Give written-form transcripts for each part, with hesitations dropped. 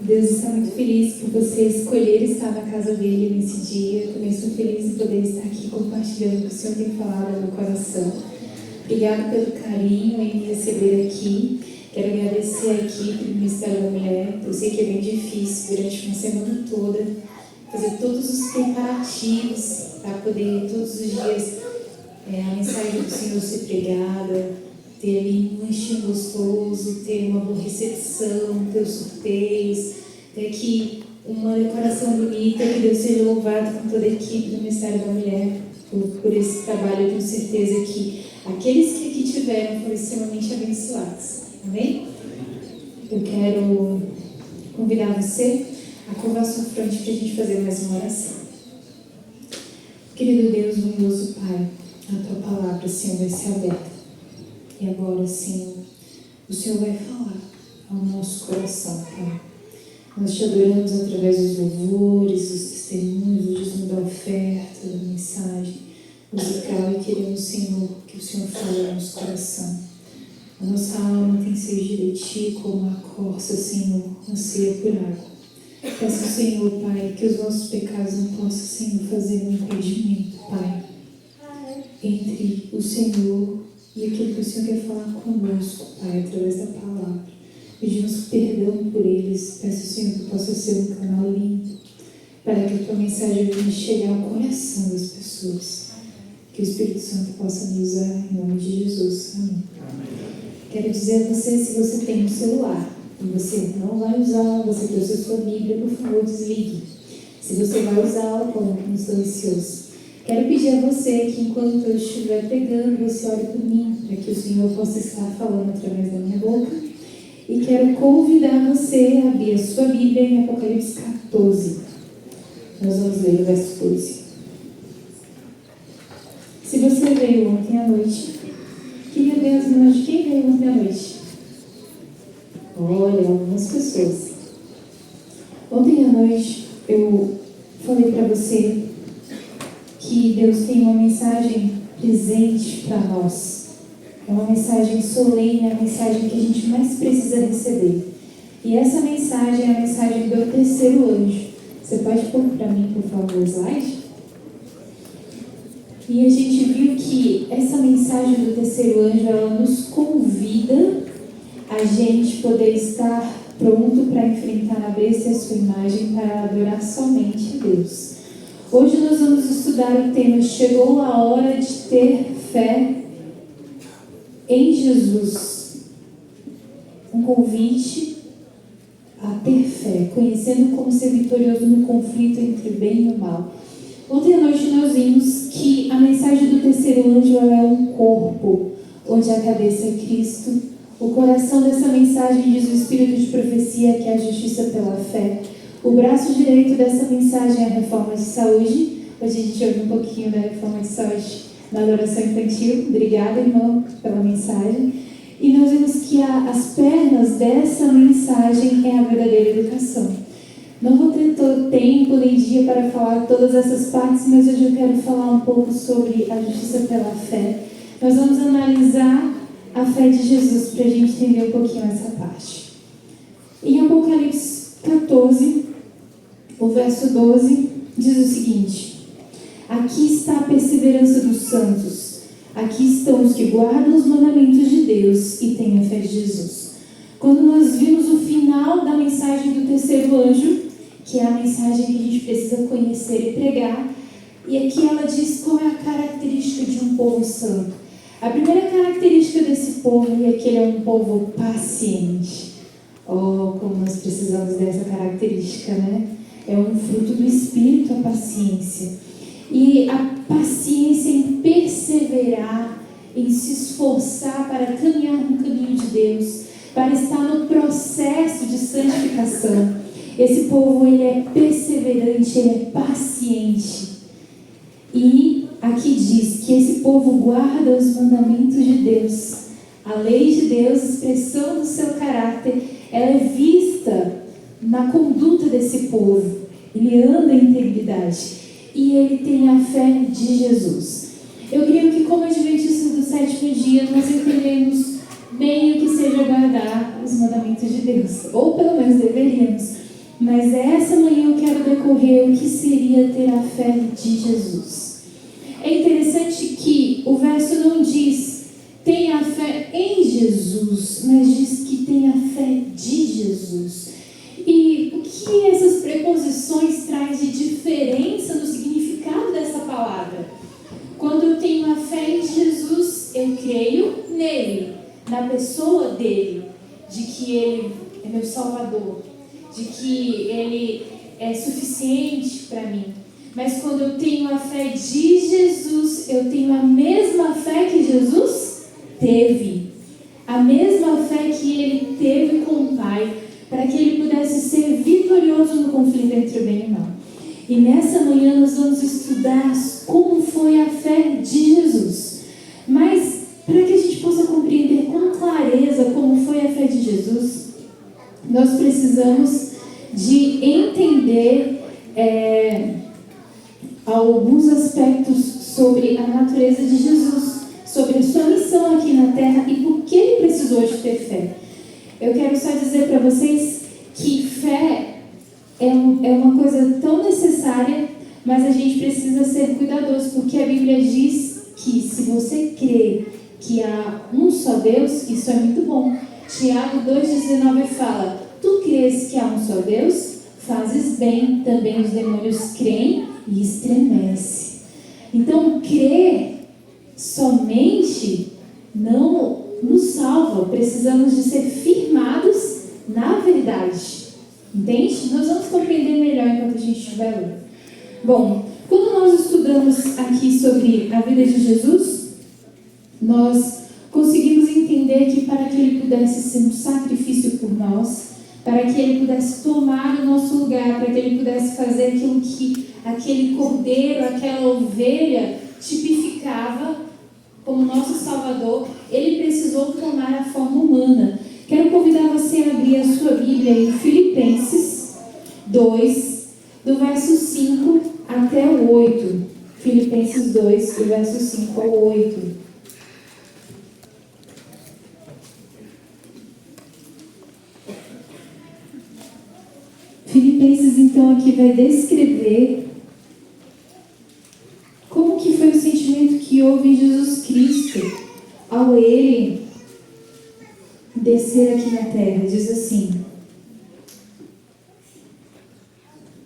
Deus está muito feliz por você escolher estar na casa dele nesse dia. Eu também estou feliz em poder estar aqui compartilhando o que o Senhor tem falado no meu coração. Obrigada pelo carinho em me receber aqui. Quero agradecer a equipe do Ministério da Mulher. Eu sei que é bem difícil durante uma semana toda fazer todos os preparativos para poder todos os dias a mensagem do Senhor ser pregada, ter ali um lanchinho gostoso, ter uma boa recepção, ter os sorteios, ter aqui uma decoração bonita. Que Deus seja louvado com toda a equipe do Ministério da Mulher por esse trabalho. Eu tenho certeza que aqueles que aqui tiveram foram extremamente abençoados. Amém? Eu quero convidar você a curvar sua fronte para a gente fazer mais uma oração. Querido Deus, bondoso Pai, a Tua palavra, Senhor, vai ser aberta. E agora, Senhor, o Senhor vai falar ao nosso coração, Pai. Nós te adoramos através dos louvores, dos testemunhos, do dízimo da oferta, da mensagem musical, e queremos, Senhor, que o Senhor fale ao nosso coração. A nossa alma tem sede de Ti, como a corça, Senhor, anseia por água. Peço, Senhor, Pai, que os nossos pecados não possam, Senhor, fazer um impedimento, Pai, entre o Senhor e aquilo que o Senhor quer falar conosco, Pai, através da palavra. Pedimos perdão por eles. Peço, Senhor, que possa ser um canal limpo, para que a Tua mensagem venha chegar ao coração das pessoas. Que o Espírito Santo possa nos usar, em nome de Jesus. Amém. Quero dizer a você, se você tem um celular e você não vai usá-lo, você trouxe a sua Bíblia, por favor, desligue. Se você vai usá-la, coloque no silencioso. Quero pedir a você que, enquanto eu estiver pregando, você ore por mim, para que o Senhor possa estar falando através da minha boca. E quero convidar você a abrir a sua Bíblia em Apocalipse 14. Nós vamos ler o verso 12. Se você veio ontem à noite, queria ver as mãos de quem veio ontem à noite. Olha, algumas pessoas. Ontem à noite eu falei para você que Deus tem uma mensagem presente para nós. É uma mensagem solene, é a mensagem que a gente mais precisa receber. E essa mensagem é a mensagem do terceiro anjo. Você pode pôr para mim, por favor, o slide? E a gente viu que essa mensagem do terceiro anjo, ela nos convida a gente poder estar pronto para enfrentar a besta e a sua imagem, para adorar somente a Deus. Hoje nós vamos estudar o tema Chegou a hora de ter fé em Jesus. Um convite a ter fé, conhecendo como ser vitorioso no conflito entre o bem e o mal. Ontem à noite nós vimos que a mensagem do terceiro anjo é um corpo, onde a cabeça é Cristo. O coração dessa mensagem diz o espírito de profecia, que é a justiça pela fé. O braço direito dessa mensagem é a reforma de saúde. Hoje a gente ouve um pouquinho da reforma de saúde na adoração infantil. Obrigada, irmão, pela mensagem. E nós vimos que as pernas dessa mensagem é a verdadeira educação. Não vou ter todo tempo nem dia para falar todas essas partes, mas hoje eu quero falar um pouco sobre a justiça pela fé. Nós vamos analisar a fé de Jesus para a gente entender um pouquinho essa parte. Em Apocalipse 14, o verso 12, diz o seguinte: aqui está a perseverança dos santos, aqui estão os que guardam os mandamentos de Deus e têm a fé de Jesus. Quando nós vimos o final da mensagem do terceiro anjo, que é a mensagem que a gente precisa conhecer e pregar, e aqui ela diz qual é a característica de um povo santo. A primeira característica desse povo é que ele é um povo paciente. Oh, como nós precisamos dessa característica, né? É um fruto do Espírito, a paciência. E a paciência em perseverar, em se esforçar para caminhar no caminho de Deus, para estar no processo de santificação. Esse povo, ele é perseverante, ele é paciente. E aqui diz que esse povo guarda os mandamentos de Deus. A lei de Deus, expressão do seu caráter, ela é vista na conduta desse povo. Ele anda em integridade e ele tem a fé de Jesus. Eu creio que, como adventistas do sétimo dia, nós entendemos bem o que seja guardar os mandamentos de Deus, ou pelo menos deveríamos. Mas essa manhã eu quero decorrer o que seria ter a fé de Jesus. É interessante que o verso não diz tenha fé em Jesus, mas diz que tenha fé de Jesus. E o que essas preposições traz de diferença no significado dessa palavra? Quando eu tenho a fé em Jesus, eu creio nele, na pessoa dele, de que ele é meu Salvador, de que ele é suficiente para mim. Mas quando eu tenho a fé de Jesus, eu tenho a mesma fé que Jesus teve. A mesma fé que ele teve com o Pai, para que ele pudesse ser vitorioso no conflito entre o bem e o mal. E nessa manhã nós vamos estudar como foi a fé de Jesus. Mas, para que a gente possa compreender com clareza como foi a fé de Jesus, nós precisamos de entender alguns aspectos sobre a natureza de Jesus, sobre a sua missão aqui na Terra e por que ele precisou de ter fé. Eu quero só dizer para vocês que fé é uma coisa tão necessária, mas a gente precisa ser cuidadoso, porque a Bíblia diz que se você crê que há um só Deus, isso é muito bom. Tiago 2,19 fala: tu crês que há um só Deus? Fazes bem, também os demônios creem e estremecem. Então, crer somente não nos salva, precisamos de ser firmados na verdade. Entende? Nós vamos compreender melhor enquanto a gente estiver lendo. Bom, quando nós estudamos aqui sobre a vida de Jesus, nós conseguimos entender que para que ele pudesse ser um sacrifício por nós, para que ele pudesse tomar o nosso lugar, para que ele pudesse fazer aquilo que aquele cordeiro, aquela ovelha tipificava como nosso Salvador, ele precisou tomar a forma humana. Quero convidar você a abrir a sua Bíblia em Filipenses 2, do verso 5 até o 8. Filipenses 2, do verso 5 ao 8. Filipenses, então, aqui vai descrever como que foi o sentimento que houve em Jesus Cristo ao ele descer aqui na terra. Diz assim,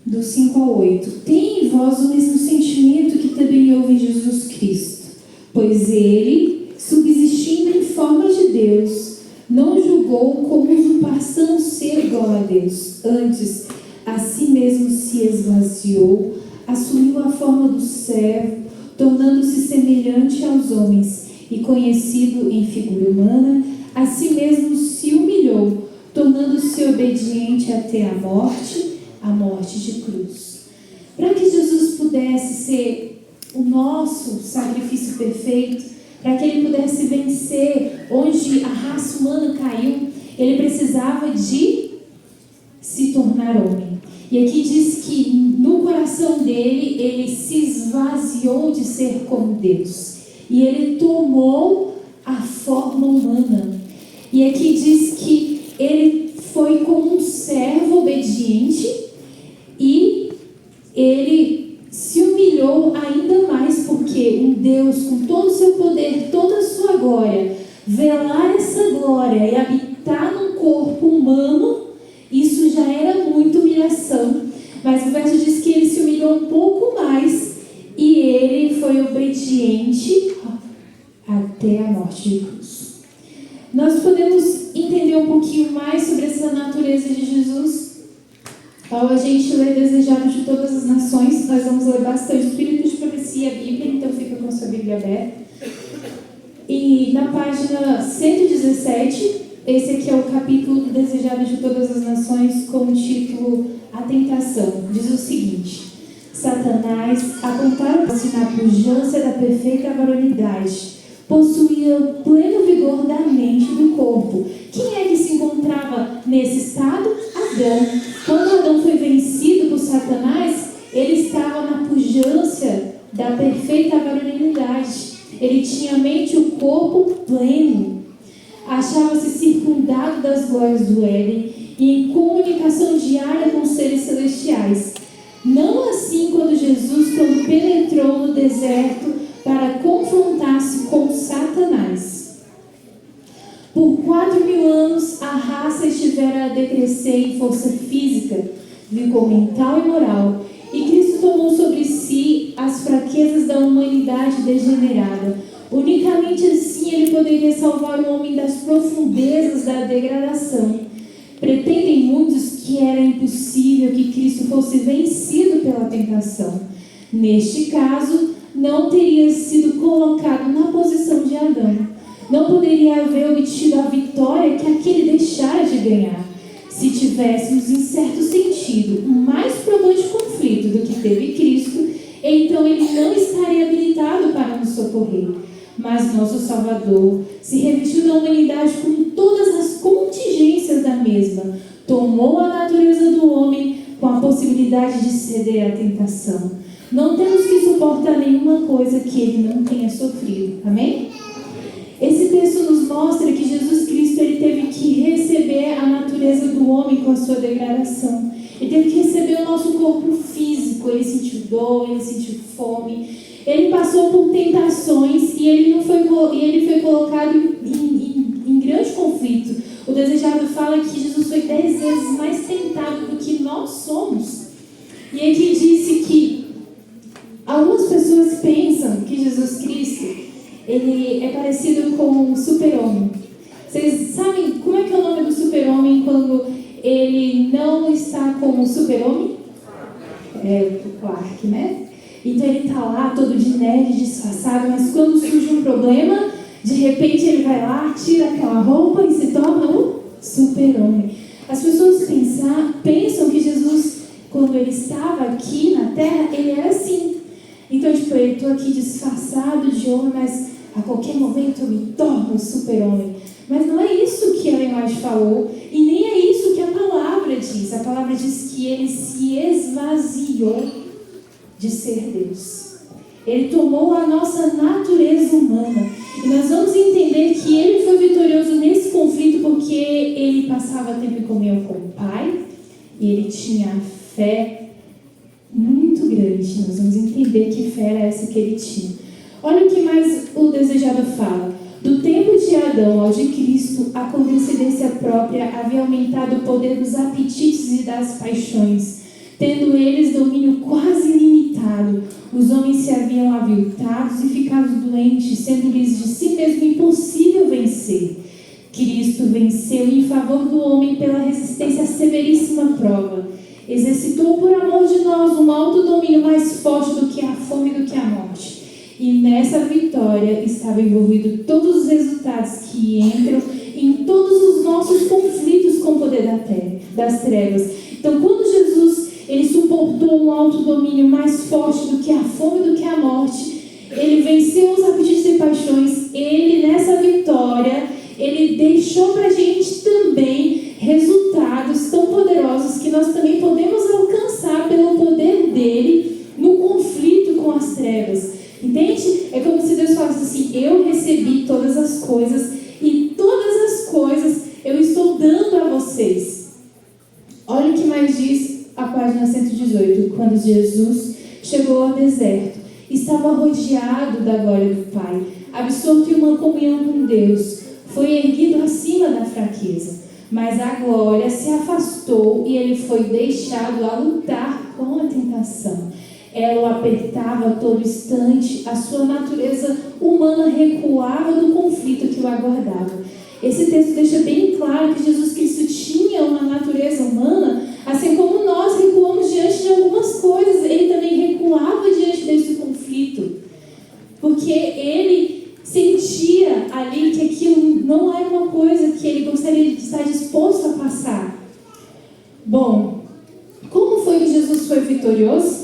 do 5 ao 8: tem em vós o mesmo sentimento que também houve em Jesus Cristo, pois ele, subsistindo em forma de Deus, não julgou como usurpação ser igual a Deus. Antes, a si mesmo se esvaziou, assumiu a forma do servo, tornando-se semelhante aos homens, e conhecido em figura humana, a si mesmo se humilhou, tornando-se obediente até a morte de cruz. Para que Jesus pudesse ser o nosso sacrifício perfeito, para que ele pudesse vencer onde a raça humana caiu, ele precisava de se tornar homem. E aqui diz que no coração dele, ele se esvaziou de ser como Deus. E ele tomou a forma humana. E aqui diz que ele foi como um servo obediente e ele se humilhou ainda mais, porque um Deus com todo o seu poder, toda a sua glória, velar essa glória e habitar num corpo humano, isso já era muita humilhação. Mas o verso diz que ele se humilhou um pouco mais e ele foi obediente até a morte de cruz. Nós podemos entender um pouquinho mais sobre essa natureza de Jesus ao a gente ler Desejado de Todas as Nações. Nós vamos ler bastante Espírito de Profecia e a Bíblia, então fica com a sua Bíblia aberta. E na página 117, esse aqui é o capítulo do Desejado de Todas as Nações, com o título A Tentação. Diz o seguinte: Satanás, apontado-se na pujança da perfeita varonilidade, possuía o pleno vigor da mente e do corpo. Quem é que se encontrava nesse estado? Adão. Quando Adão foi vencido por Satanás, ele estava na pujança da perfeita varonilidade. Ele tinha a mente e o corpo pleno. Achava-se circundado das glórias do Éden e em comunhão comunicação diária com os seres celestiais. Não assim quando penetrou no deserto para confrontar-se com Satanás. Por 4.000 anos, a raça estivera a decrescer em força física, vigor mental e moral, e Cristo tomou sobre si as fraquezas da humanidade degenerada. Unicamente assim ele poderia salvar o homem das profundezas da degradação. Pretendem muitos que era impossível que Cristo fosse vencido pela tentação. Neste caso, não teria sido colocado na posição de Adão. Não poderia haver obtido a vitória que aquele deixara de ganhar. Se tivéssemos, em certo sentido, um mais probante conflito do que teve Cristo, então ele não estaria habilitado para nos socorrer. Mas nosso Salvador se revestiu da humanidade com todas as contingências da mesma, tomou a natureza do homem com a possibilidade de ceder à tentação. Não temos que suportar nenhuma coisa que ele não tenha sofrido. Amém? Esse texto nos mostra que Jesus Cristo ele teve que receber a natureza do homem com a sua degradação. Ele teve que receber o nosso corpo físico. Ele sentiu dor, ele sentiu fome. Ele passou por tentações e ele foi colocado em grande conflito. O Desejado fala que Jesus foi 10 vezes mais tentado do que nós somos. E aqui disse que algumas pessoas pensam que Jesus Cristo ele é parecido com um super-homem. Vocês sabem como é que é o nome do super-homem quando ele não está como super-homem? É o Clark, né? Então ele está lá todo de nerd, disfarçado, mas quando surge um problema, de repente ele vai lá, tira aquela roupa e se torna um super-homem. As pessoas pensam que Jesus, quando ele estava aqui na Terra, ele era assim. Então, eu estou aqui disfarçado de homem, mas a qualquer momento eu me torno um super-homem. Mas não é isso que Ellen White falou, e nem é isso que a palavra diz. A palavra diz que ele se esvaziou de ser Deus. Ele tomou a nossa natureza humana. E nós vamos entender que ele foi vitorioso nesse conflito porque ele passava tempo em comunhão com o Pai, e ele tinha fé muito grande. Nós vamos entender que fé era essa que ele tinha. Olha o que mais o Desejado fala. Do tempo de Adão ao de Cristo, a condescendência própria havia aumentado o poder dos apetites e das paixões, tendo eles domínio quase ilimitado. Os homens se haviam aviltados e ficado doentes, sendo-lhes de si mesmo impossível vencer. Cristo venceu em favor do homem pela resistência à severíssima prova. Exercitou por amor de nós um autodomínio mais forte do que a fome e do que a morte. E nessa vitória estava envolvido todos os resultados que entram em todos os nossos conflitos com o poder das trevas. Então, quando Jesus ele suportou um autodomínio mais forte do que a fome e do que a morte, ele venceu os apetites e paixões, ele nessa vitória, ele deixou para a gente também resultados tão poderosos que nós também podemos alcançar pelo poder dele no conflito com as trevas. Entende? É como se Deus falasse assim: eu recebi todas as coisas e todas as coisas eu estou dando a vocês. Olha o que mais diz a página 118. Quando Jesus chegou ao deserto, estava rodeado da glória do Pai, absorto em uma comunhão com Deus, foi erguido acima da fraqueza. Mas a glória se afastou e ele foi deixado a lutar com a tentação. Ela o apertava a todo instante, a sua natureza humana recuava do conflito que o aguardava. Esse texto deixa bem claro que Jesus Cristo tinha uma natureza humana, assim como nós recuamos diante de algumas coisas, ele também recuava diante desse conflito, porque ele sentia ali que aquilo não era uma coisa que ele gostaria de estar disposto a passar. Bom, como foi que Jesus foi vitorioso?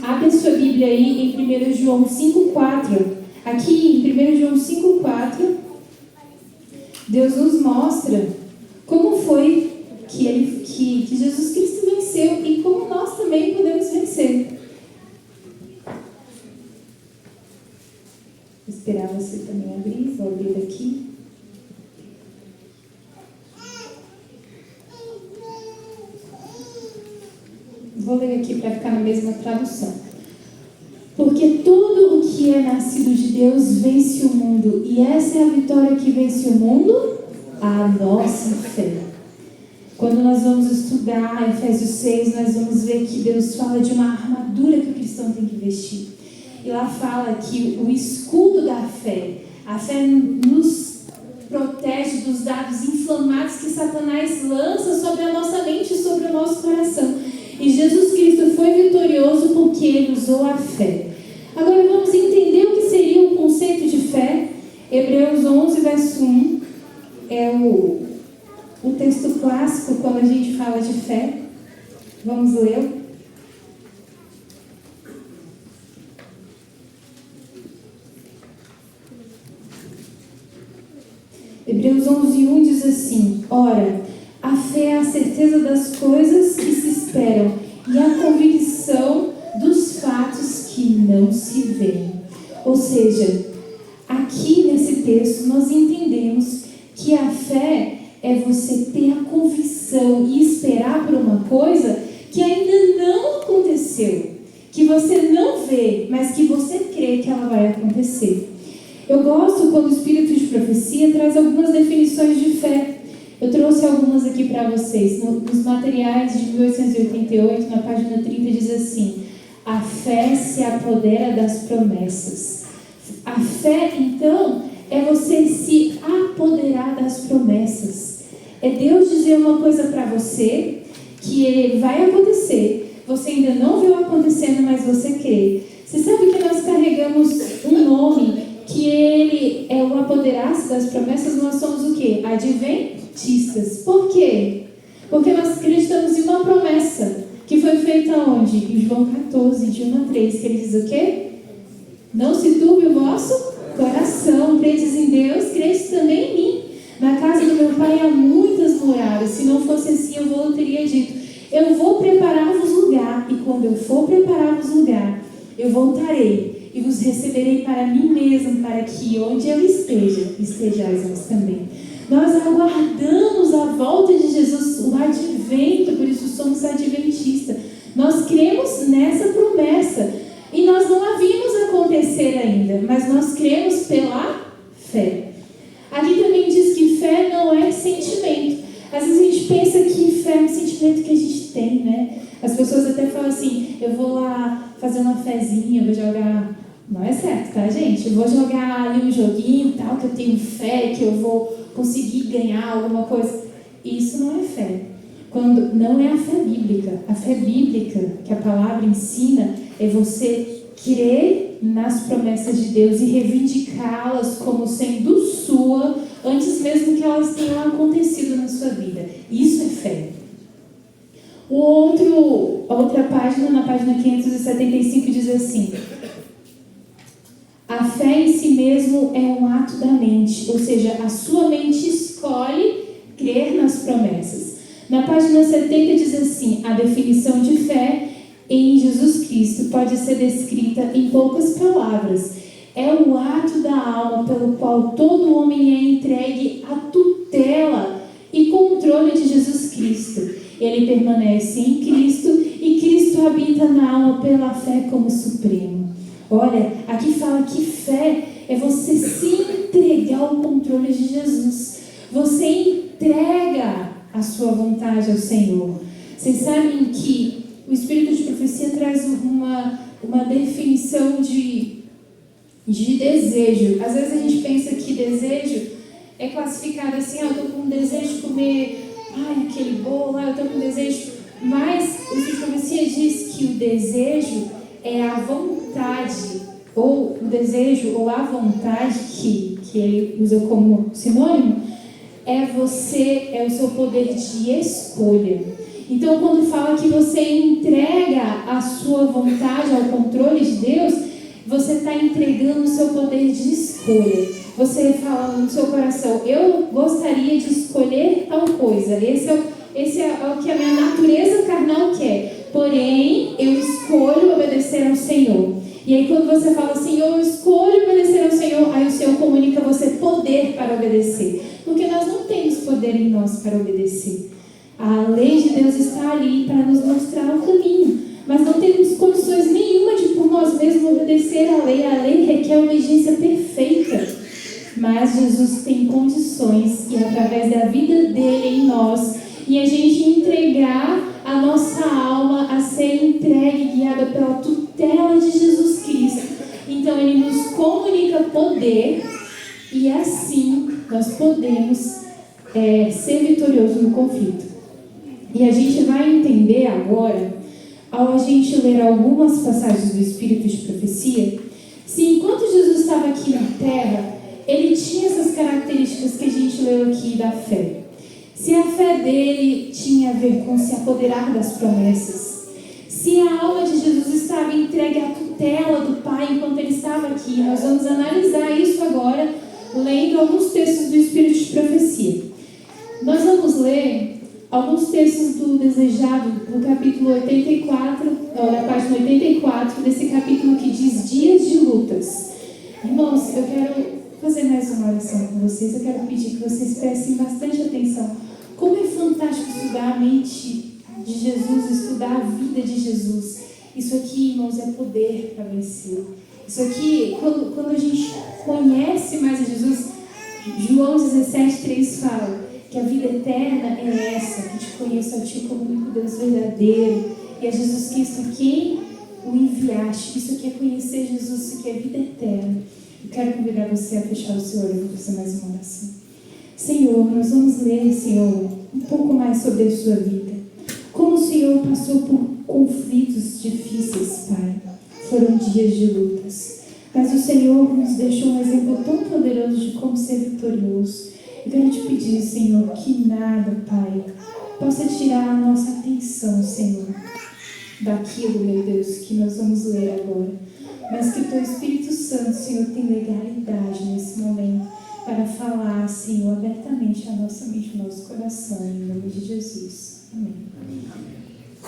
Abre a sua Bíblia aí em 1 João 5,4. Aqui em 1 João 5,4, Deus nos mostra como foi que Jesus Cristo venceu e como nós também podemos vencer. Vou esperar você também abrir, vou abrir aqui. Vou ler aqui para ficar na mesma tradução. Porque tudo o que é nascido de Deus vence o mundo. E essa é a vitória que vence o mundo? A nossa fé. Quando nós vamos estudar Efésios 6, nós vamos ver que Deus fala de uma armadura que o cristão tem que vestir. E lá fala que o escudo da fé, a fé nos protege dos dardos inflamados que Satanás lança sobre a nossa mente e sobre o nosso coração. E Jesus Cristo foi vitorioso porque Ele usou a fé. Agora vamos entender o que seria o conceito de fé. Hebreus 11, verso 1 é o texto clássico quando a gente fala de fé. Vamos ler. Hebreus 11, 1 diz assim: Ora, a fé é a certeza das coisas que se esperam e a convicção dos fatos que não se veem. Ou seja, aqui nesse texto nós entendemos que a fé é você ter a convicção e esperar por uma coisa que ainda não aconteceu, que você não vê, mas que você crê que ela vai acontecer. Eu gosto quando o Espírito de Profecia traz algumas definições de fé. Eu trouxe algumas aqui para vocês. Nos materiais de 1888, na página 30, diz assim: a fé se apodera das promessas. A fé, então, é você se apoderar das promessas. É Deus dizer uma coisa para você, que ele vai acontecer. Você ainda não viu acontecendo, mas você crê. Você sabe que nós carregamos um nome, que ele é o apoderar-se das promessas. Nós somos o quê? Adventistas. Por quê? Porque nós acreditamos em uma promessa que foi feita onde? Em João 14, de 1 a 3, que ele diz o quê? Não se turbe o vosso coração. Credes em Deus, credes também em mim. Na casa do meu pai há muitas moradas. Se não fosse assim, eu teria dito: eu vou preparar-vos lugar. E quando eu for preparar-vos lugar, eu voltarei e vos receberei para mim mesmo, para que onde eu esteja, estejais vós também. Nós aguardamos a volta de Jesus, o advento, por isso somos adventistas. Nós cremos nessa promessa e nós não a vimos acontecer ainda, mas nós cremos pela fé. Aqui também diz que fé não é sentimento. Às vezes a gente pensa que fé é um sentimento que a gente tem, né? As pessoas até falam assim: eu vou lá fazer uma fezinha, eu vou jogar... Não é certo, tá, gente? Eu vou jogar ali um joguinho e tal, que eu tenho fé, que eu vou conseguir ganhar alguma coisa. Isso não é fé. Quando não é a fé bíblica. A fé bíblica, que a palavra ensina, é você crer nas promessas de Deus e reivindicá-las como sendo sua, antes mesmo que elas tenham acontecido na sua vida. Isso é fé. A outra página, na página 575, diz assim: a fé em si mesmo é um ato da mente, ou seja, a sua mente escolhe crer nas promessas. Na página 70 diz assim: a definição de fé em Jesus Cristo pode ser descrita em poucas palavras. É o ato da alma pelo qual todo homem é entregue à tutela e controle de Jesus Cristo. Ele permanece em Cristo e Cristo habita na alma pela fé como supremo. Olha, aqui fala que fé é você se entregar ao controle de Jesus. Você entrega a sua vontade ao Senhor. Vocês sabem que o Espírito de Profecia traz uma definição de desejo. Às vezes a gente pensa que desejo é classificado assim: eu estou com desejo de comer aquele bolo, eu estou com desejo. Mas o Espírito de Profecia diz que o desejo é a vontade, ou o desejo, ou a vontade, que ele usa como sinônimo, é o seu poder de escolha. Então, quando fala que você entrega a sua vontade ao controle de Deus, você está entregando o seu poder de escolha. Você fala no seu coração: eu gostaria de escolher tal coisa. Esse é o que a minha natureza carnal quer. Porém, eu escolho obedecer ao Senhor. E aí quando você fala assim: eu escolho obedecer ao Senhor, aí o Senhor comunica a você poder para obedecer. Porque nós não temos poder em nós para obedecer. A lei de Deus está ali para nos mostrar o caminho. obediência perfeita, mas Jesus tem condições, e através da vida dele em nós, e a gente entregar a nossa alma a ser entregue, guiada pela tutela de Jesus Cristo. Então ele nos comunica poder, e assim nós podemos ser vitoriosos no conflito. E a gente vai entender agora, ao a gente ler algumas passagens do Espírito de Profecia, se enquanto Jesus estava aqui na Terra, ele tinha essas características que a gente leu aqui da fé. Se a fé dele tinha a ver com se apoderar das promessas, se a alma de Jesus estava entregue à tutela do Pai enquanto ele estava aqui. Nós vamos analisar isso agora, lendo alguns textos do Espírito de Profecia. Nós vamos ler alguns textos do Desejado, do capítulo 84, da página 84, desse capítulo que diz Dias de Lutas. Irmãos, eu quero fazer mais uma oração com vocês. Eu quero pedir que vocês prestem bastante atenção. Como é fantástico estudar a mente de Jesus, estudar a vida de Jesus. Isso aqui, irmãos, é poder para vencer. Isso aqui, quando a gente conhece mais a Jesus, João 17,3 fala que a vida eterna é essa, que te conheça a ti como o único Deus verdadeiro, e a Jesus Cristo quem o enviaste. Isso aqui é conhecer Jesus, isso aqui é vida eterna. Eu quero convidar você a fechar o seu olho e fazer mais uma oração. Senhor, nós vamos ler, Senhor, um pouco mais sobre a sua vida. Como o Senhor passou por conflitos difíceis, Pai. Foram dias de lutas. Mas o Senhor nos deixou um exemplo tão poderoso de como ser vitorioso. Eu quero te pedir, Senhor, que nada, Pai, possa tirar a nossa atenção, Senhor, daquilo, meu Deus, que nós vamos ler agora. Mas que o Teu Espírito Santo, Senhor, tem legalidade nesse momento para falar, Senhor, abertamente a nossa mente, ao nosso coração, em nome de Jesus. Amém.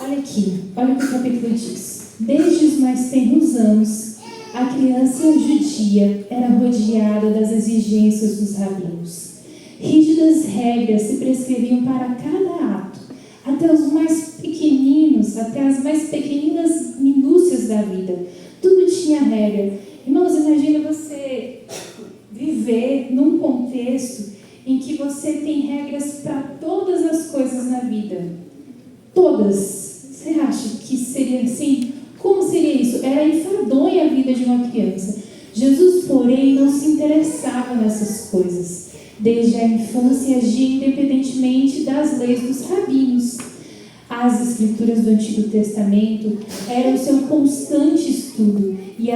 Olha aqui, olha o que o capítulo diz. Desde os mais tenros anos, a criança judia era rodeada das exigências dos rabinos. Rígidas regras se prescreviam para cada ato, até os mais pequeninos, até as mais pequeninas minúcias da vida. Tudo tinha regra. Irmãos, imagina você viver num contexto em que você tem regras para todas as coisas na vida. Todas. Você acha que seria assim? Como seria isso? Era enfadonha a vida de uma criança. Jesus, porém, não se interessava nessas coisas. Desde a infância agia independentemente das leis dos rabinos. As escrituras do Antigo Testamento eram seu constante estudo, e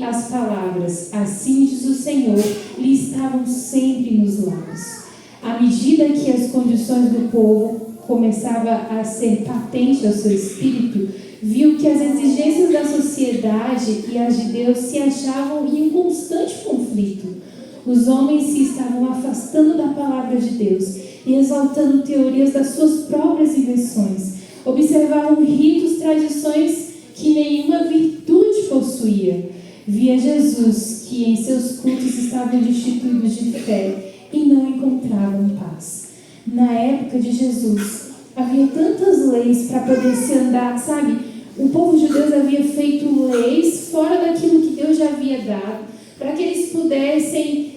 as palavras, assim diz o Senhor, lhe estavam sempre nos lábios. À medida que as condições do povo começavam a ser patentes ao seu espírito, viu que as exigências da sociedade e as de Deus se achavam em um constante conflito. Os homens se estavam afastando da palavra de Deus e exaltando teorias das suas próprias invenções. Observavam ritos, tradições que nenhuma virtude possuía. Via Jesus que em seus cultos estavam destituídos de fé e não encontravam paz. Na época de Jesus, havia tantas leis para poder se andar, sabe? O povo judeu havia feito leis fora daquilo que Deus já havia dado, para que eles pudessem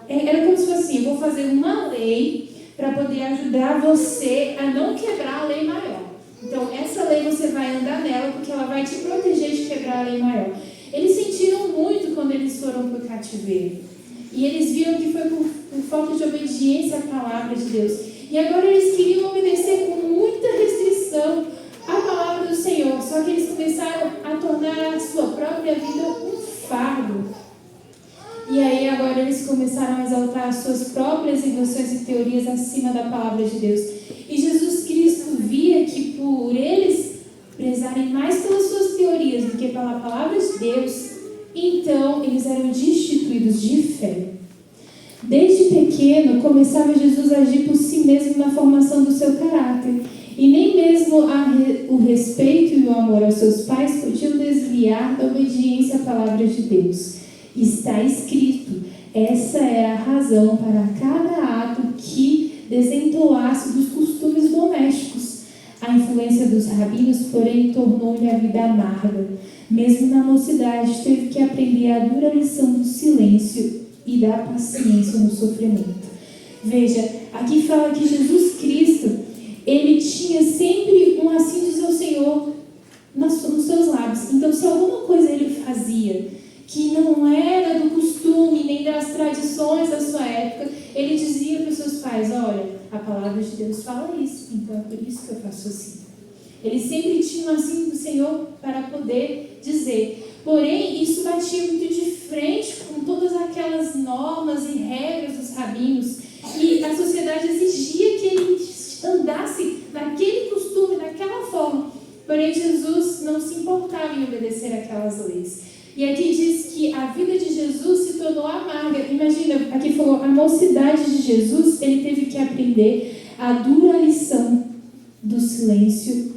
era como se fosse assim: eu vou fazer uma lei para poder ajudar você a não quebrar a lei maior. Então, essa lei você vai andar nela porque ela vai te proteger de quebrar a lei maior. Eles sentiram muito quando eles foram para o cativeiro. E eles viram que foi por falta de obediência à palavra de Deus. E agora eles queriam obedecer com muita restrição à palavra do Senhor. Só que eles começaram a tornar a sua própria vida um fardo. E aí agora eles começaram a exaltar as suas próprias invenções e teorias acima da palavra de Deus. E Jesus Cristo via que por eles prezarem mais pelas suas teorias do que pela palavra de Deus, então eles eram destituídos de fé. Desde pequeno começava Jesus a agir por si mesmo na formação do seu caráter. E nem mesmo o respeito e o amor aos seus pais podiam desviar da obediência à palavra de Deus. Está escrito: essa era a razão para cada ato que desentoasse dos costumes domésticos. A influência do dos rabinos, porém, tornou-lhe a vida amarga. Mesmo na mocidade, teve que aprender a dura lição do silêncio e da paciência no sofrimento. Veja, aqui fala que Jesus Cristo, ele tinha sempre um assim diz ao Senhor nos seus lábios. Então, se alguma coisa ele fazia que não era do costume, nem das tradições da sua época, ele dizia para os seus pais: olha, a palavra de Deus fala isso, então é por isso que eu faço assim. Ele sempre tinha um assim do Senhor para poder dizer. Porém, isso batia muito de frente com todas aquelas normas e regras dos rabinos, e a sociedade exigia que ele andasse naquele costume, naquela forma. Porém, Jesus não se importava em obedecer aquelas leis. E aqui diz que a vida de Jesus se tornou amarga. Imagina, aqui falou, a mocidade de Jesus, ele teve que aprender a dura lição do silêncio,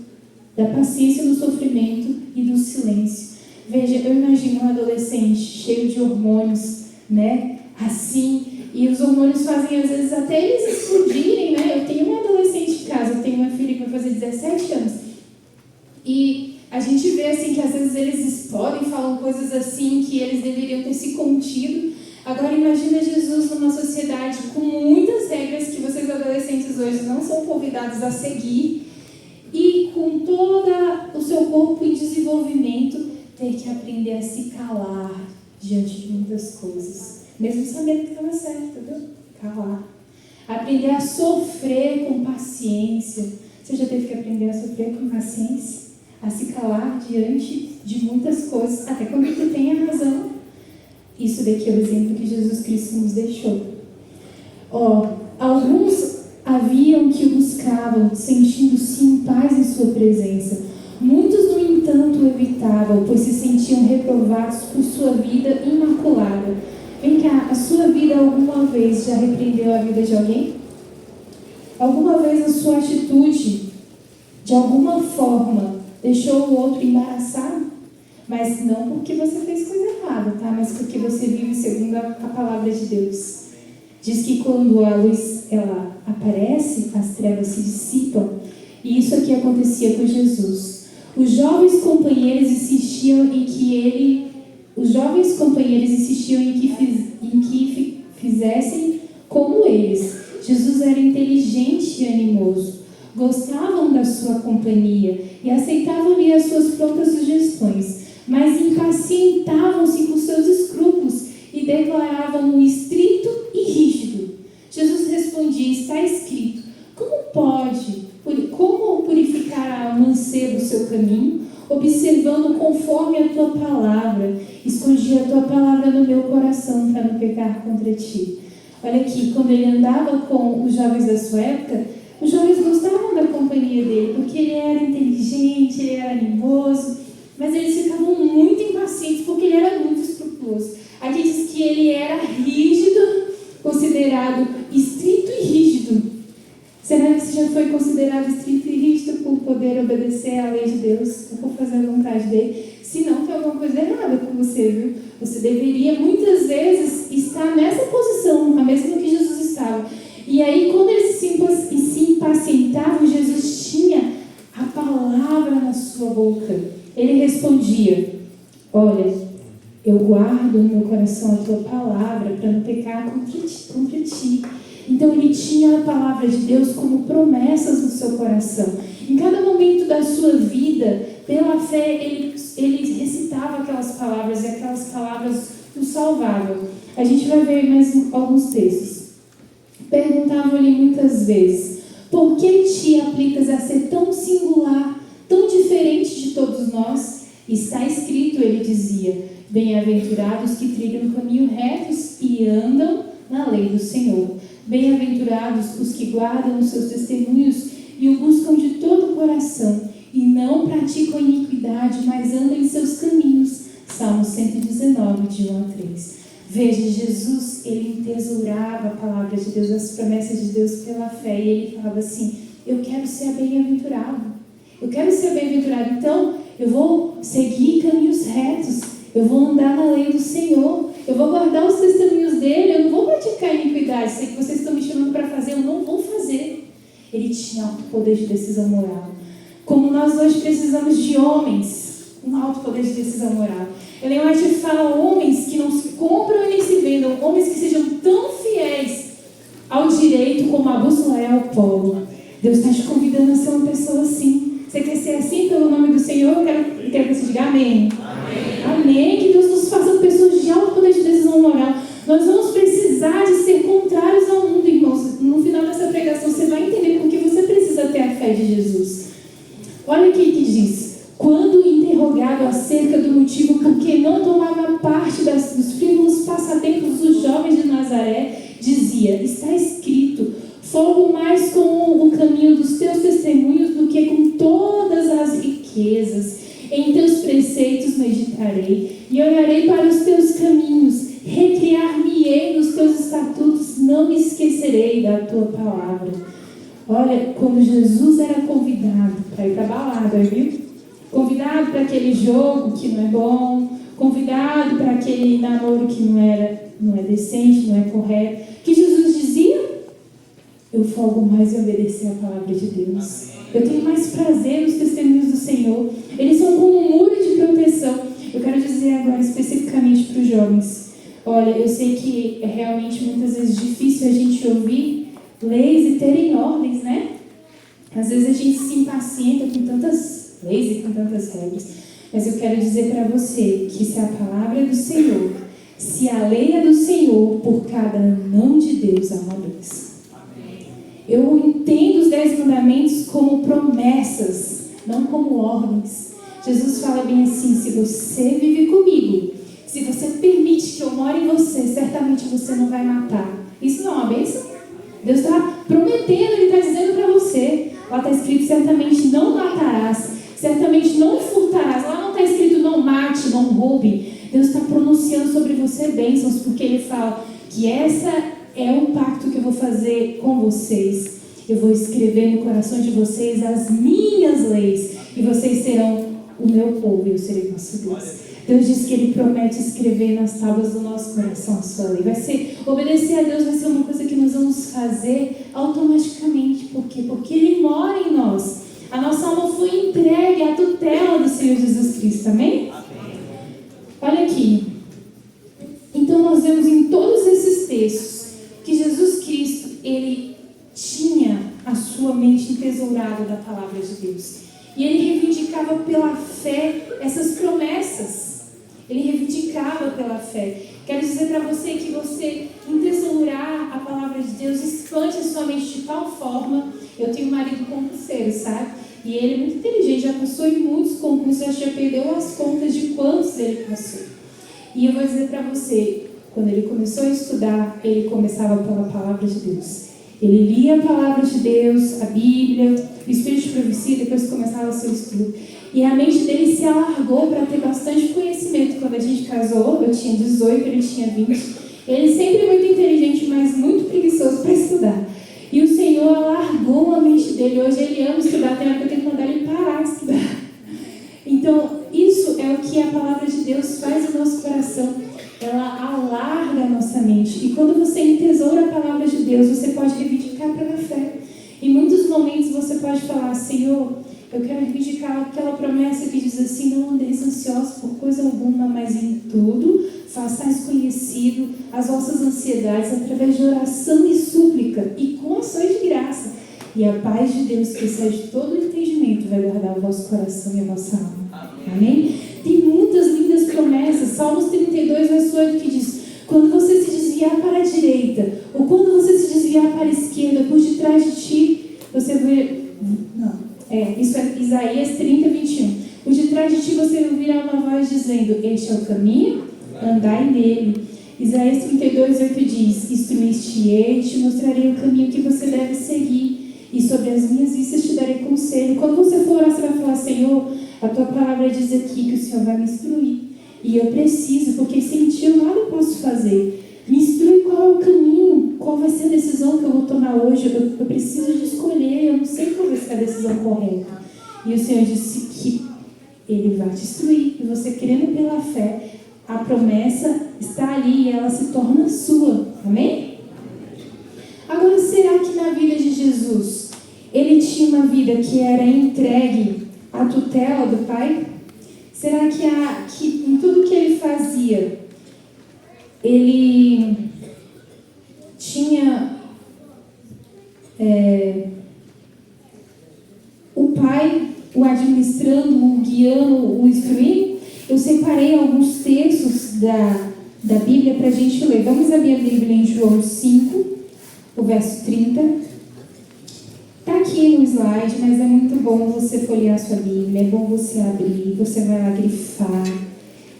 da paciência no sofrimento e do silêncio. Veja, eu imagino um adolescente cheio de hormônios, né, assim, e os hormônios fazem às vezes até eles explodirem, né? Eu tenho um adolescente em casa, eu tenho uma filha que vai fazer 17 anos, e a gente vê assim que às vezes eles explodem, falam coisas assim que eles deveriam ter se contido. Agora imagina Jesus numa sociedade com muitas regras que vocês adolescentes hoje não são convidados a seguir, e com todo o seu corpo em desenvolvimento, ter que aprender a se calar diante de muitas coisas, mesmo sabendo que estava certo, viu? Calar. Aprender a sofrer com paciência. Você já teve que aprender a sofrer com paciência? A se calar diante de muitas coisas, até quando você tem a razão. Isso daqui é o exemplo que Jesus Cristo nos deixou. Alguns haviam que o buscavam, sentindo-se em paz em sua presença. Muitos, no entanto, o evitavam, pois se sentiam reprovados por sua vida imaculada. Vem cá, a sua vida alguma vez já repreendeu a vida de alguém? Alguma vez a sua atitude, de alguma forma, deixou o outro embaraçado? Mas não porque você fez coisa errada, tá? Mas porque você vive segundo a palavra de Deus. Diz que quando a luz ela aparece, as trevas se dissipam. E isso aqui acontecia com Jesus. Os jovens companheiros insistiam em que fizessem como eles. Jesus era inteligente e animoso. Gostavam da sua companhia e aceitavam-lhe as suas próprias sugestões, mas impacientavam-se com seus escrúpulos e declaravam-no estrito e rígido. Jesus respondia: está escrito, como purificará o mancebo o seu caminho, observando conforme a tua palavra? Escondi a tua palavra no meu coração para não pecar contra ti. Olha aqui, quando ele andava com os jovens da sua época, os jovens gostavam da companhia dele, porque ele era inteligente, ele era animoso, mas eles ficavam muito impacientes, porque ele era muito escrupuloso. Aqui diz que ele era rígido, considerado estrito e rígido. Será que você já foi considerado estrito e rígido por poder obedecer à lei de Deus, ou por fazer a vontade dele? Se não, tem alguma coisa errada com você, viu? Você deveria, muitas vezes, estar nessa posição, a mesma que Jesus estava. E aí, quando eles se impacientavam, Jesus tinha a palavra na sua boca. Ele respondia: olha, eu guardo no meu coração a tua palavra para não pecar contra ti. Então ele tinha a palavra de Deus como promessas no seu coração. Em cada momento da sua vida, pela fé, ele recitava aquelas palavras e aquelas palavras o salvavam. A gente vai ver mais alguns textos. Perguntavam-lhe muitas vezes: por que te aplicas a ser tão singular, tão diferente de todos nós? Está escrito, ele dizia, bem-aventurados que trilham caminho retos e andam na lei do Senhor. Bem-aventurados os que guardam os seus testemunhos e o buscam de todo o coração, e não praticam iniquidade, mas andam em seus caminhos. Salmo 119, de 1 a 3. Veja, Jesus, ele entesourava a palavra de Deus, as promessas de Deus pela fé, e ele falava assim: eu quero ser bem-aventurado, eu quero ser bem-aventurado, então eu vou seguir caminhos retos, eu vou andar na lei do Senhor, eu vou guardar os testemunhos dele, eu não vou praticar iniquidade, sei que vocês estão me chamando para fazer, eu não vou fazer. Ele tinha o poder de decisão moral. Como nós hoje precisamos de homens, um alto poder de decisão moral. Ellen White fala homens que não se compram e nem se vendam, homens que sejam tão fiéis ao direito como a bússola é ao polo. Deus está te convidando a ser uma pessoa assim. Você quer ser assim pelo nome do Senhor? Eu quero que você diga amém. Amém. Amém. Que Deus nos faça pessoas de alto poder de decisão moral. Nós vamos precisar de ser contrários ao mundo, irmãos. No final dessa pregação você vai entender por que você precisa ter a fé de Jesus. Olha aqui que diz: quando interrogado acerca do motivo por que não tomava parte dos frívolos passatempos dos jovens de Nazaré, dizia: está escrito, folgo mais com o caminho dos teus testemunhos do que com todas as riquezas. Em teus preceitos meditarei e olharei para os teus caminhos. Recriar-me-ei nos teus estatutos, não me esquecerei da tua palavra. Olha, quando Jesus era convidado para ir para a balada, viu? Convidado para aquele jogo que não é bom, convidado para aquele namoro que não é decente, não é correto, que Jesus dizia: eu folgo mais em obedecer a palavra de Deus. Eu tenho mais prazer nos testemunhos do Senhor. Eles são como um muro de proteção. Eu quero dizer agora especificamente para os jovens. Olha, eu sei que é realmente muitas vezes difícil a gente ouvir leis e terem ordens, né? Às vezes a gente se impacienta com tantas leis e com tantas regras. Mas eu quero dizer para você que se a palavra é do Senhor, se a lei é do Senhor, por cada não de Deus há uma bênção. Eu entendo os 10 mandamentos como promessas, não como ordens. Jesus fala bem assim: se você vive comigo, se você permite que eu more em você, certamente você não vai matar. Isso não é uma bênção? Deus está prometendo, Ele está dizendo para você. Lá está escrito: certamente não matarás, certamente não furtarás. Lá não está escrito não mate, não roube. Deus está pronunciando sobre você bênçãos, porque Ele fala que essa é o pacto que eu vou fazer com vocês. Eu vou escrever no coração de vocês as minhas leis, e vocês serão o meu povo e eu serei vosso Deus. Deus diz que Ele promete escrever nas tábuas do nosso coração a sua lei. Obedecer a Deus vai ser uma coisa que nós vamos fazer automaticamente. Por quê? Porque Ele mora em nós. A nossa alma foi entregue à tutela do Senhor Jesus Cristo. Amém? Olha aqui. Então nós vemos em todos esses textos que Jesus Cristo, Ele tinha a sua mente entesourada da palavra de Deus. E Ele reivindicava pela fé essas promessas. Ele reivindicava pela fé. Quero dizer para você que você entesourar a palavra de Deus expande a sua mente de tal forma. Eu tenho um marido concurseiro, sabe? E ele é muito inteligente, já passou em muitos concursos, já perdeu as contas de quantos ele passou. E eu vou dizer para você, quando ele começou a estudar, ele começava pela palavra de Deus. Ele lia a palavra de Deus, a Bíblia, o Espírito de Profecia, depois começava o seu estudo. E a mente dele se alargou para ter bastante conhecimento. Quando a gente casou, eu tinha 18, ele tinha 20. Ele sempre muito inteligente, mas muito preguiçoso para estudar. E o Senhor alargou a mente dele. Hoje ele ama estudar, tem época que eu tenho que mandar ele parar de estudar. Então, isso é o que a palavra de Deus faz no nosso coração. Ela alarga a nossa mente. E quando você entesoura a palavra de Deus, você pode reivindicar pela fé. Em muitos momentos você pode falar: Senhor, eu quero reivindicar aquela promessa que diz assim: não andeis ansiosos por coisa alguma, mas em tudo façais conhecido as vossas ansiedades através de oração e súplica e com ações de graça. E a paz de Deus, que excede todo o entendimento, vai guardar o vosso coração e a vossa alma. Amém? Tem muitas lindas promessas. Salmos 32, verso 8, que diz: quando você se desviar para a direita, ou quando você se desviar para a esquerda, por detrás de ti, você vê... isso é Isaías 30, 21. Por detrás de ti você ouvirá uma voz dizendo: este é o caminho, andai nele. Isaías 32, 8 diz: instruir-te-ei, te mostrarei o caminho que você deve seguir, e sobre as minhas vistas te darei conselho. Quando você for orar, você vai falar: Senhor, a tua palavra diz aqui que o Senhor vai me instruir. E eu preciso, porque sem ti eu nada posso fazer. Me instrui qual é o caminho, qual vai ser a decisão que eu vou tomar hoje. Eu preciso de escolher, eu não sei qual vai ser a decisão correta. E o Senhor disse que Ele vai te instruir. E você, crendo pela fé, a promessa está ali e ela se torna sua. Amém? Agora, será que na vida de Jesus Ele tinha uma vida que era entregue à tutela do pai? Será que em tudo que ele fazia, ele tinha o pai o administrando, o guiando, o instruindo? Eu separei alguns textos da Bíblia para a gente ler. Vamos abrir a Bíblia em João 5, o verso 30. Está aqui no slide, mas é muito bom você folhear a sua Bíblia, é bom você abrir, você vai lá grifar,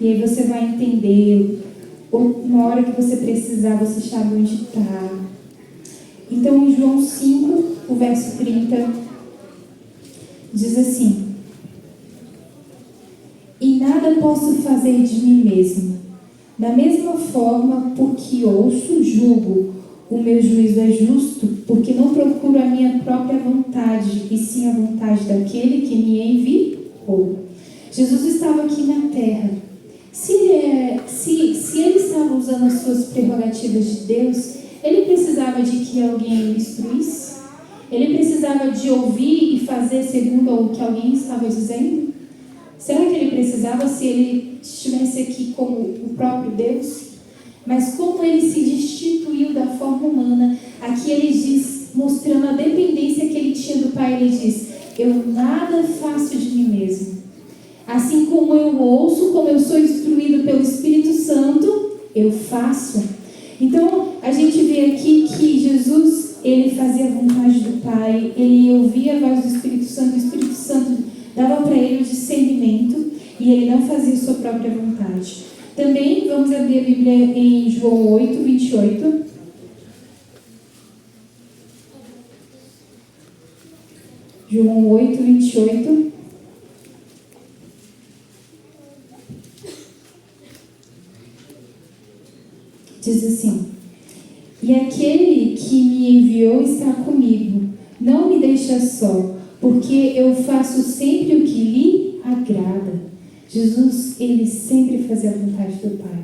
e aí você vai entender, na hora que você precisar, você sabe onde está. Então, em João 5, o verso 30, diz assim: e nada posso fazer de mim mesmo. Da mesma forma, porque ouço, julgo, o meu juízo é justo, porque não procuro a minha própria vontade, e sim a vontade daquele que me enviou. Jesus estava aqui na terra. Se ele estava usando as suas prerrogativas de Deus, ele precisava de que alguém o instruísse? Ele precisava de ouvir e fazer segundo o que alguém estava dizendo? Será que ele precisava se ele estivesse aqui como o próprio Deus? Mas como ele se destituiu da forma humana, aqui ele diz, mostrando a dependência que ele tinha do Pai, ele diz: eu nada faço de mim mesmo. Assim como eu ouço, como eu sou instruído pelo Espírito Santo, eu faço. Então, a gente vê aqui que Jesus, ele fazia a vontade do Pai, ele ouvia a voz do Espírito Santo, o Espírito Santo dava para ele o discernimento e ele não fazia sua própria vontade. Também vamos abrir a Bíblia em João 8, 28. João 8, 28. Diz assim: e aquele que me enviou está comigo. Não me deixa só, porque eu faço sempre o que lhe agrada. Jesus, ele sempre fazia a vontade do Pai.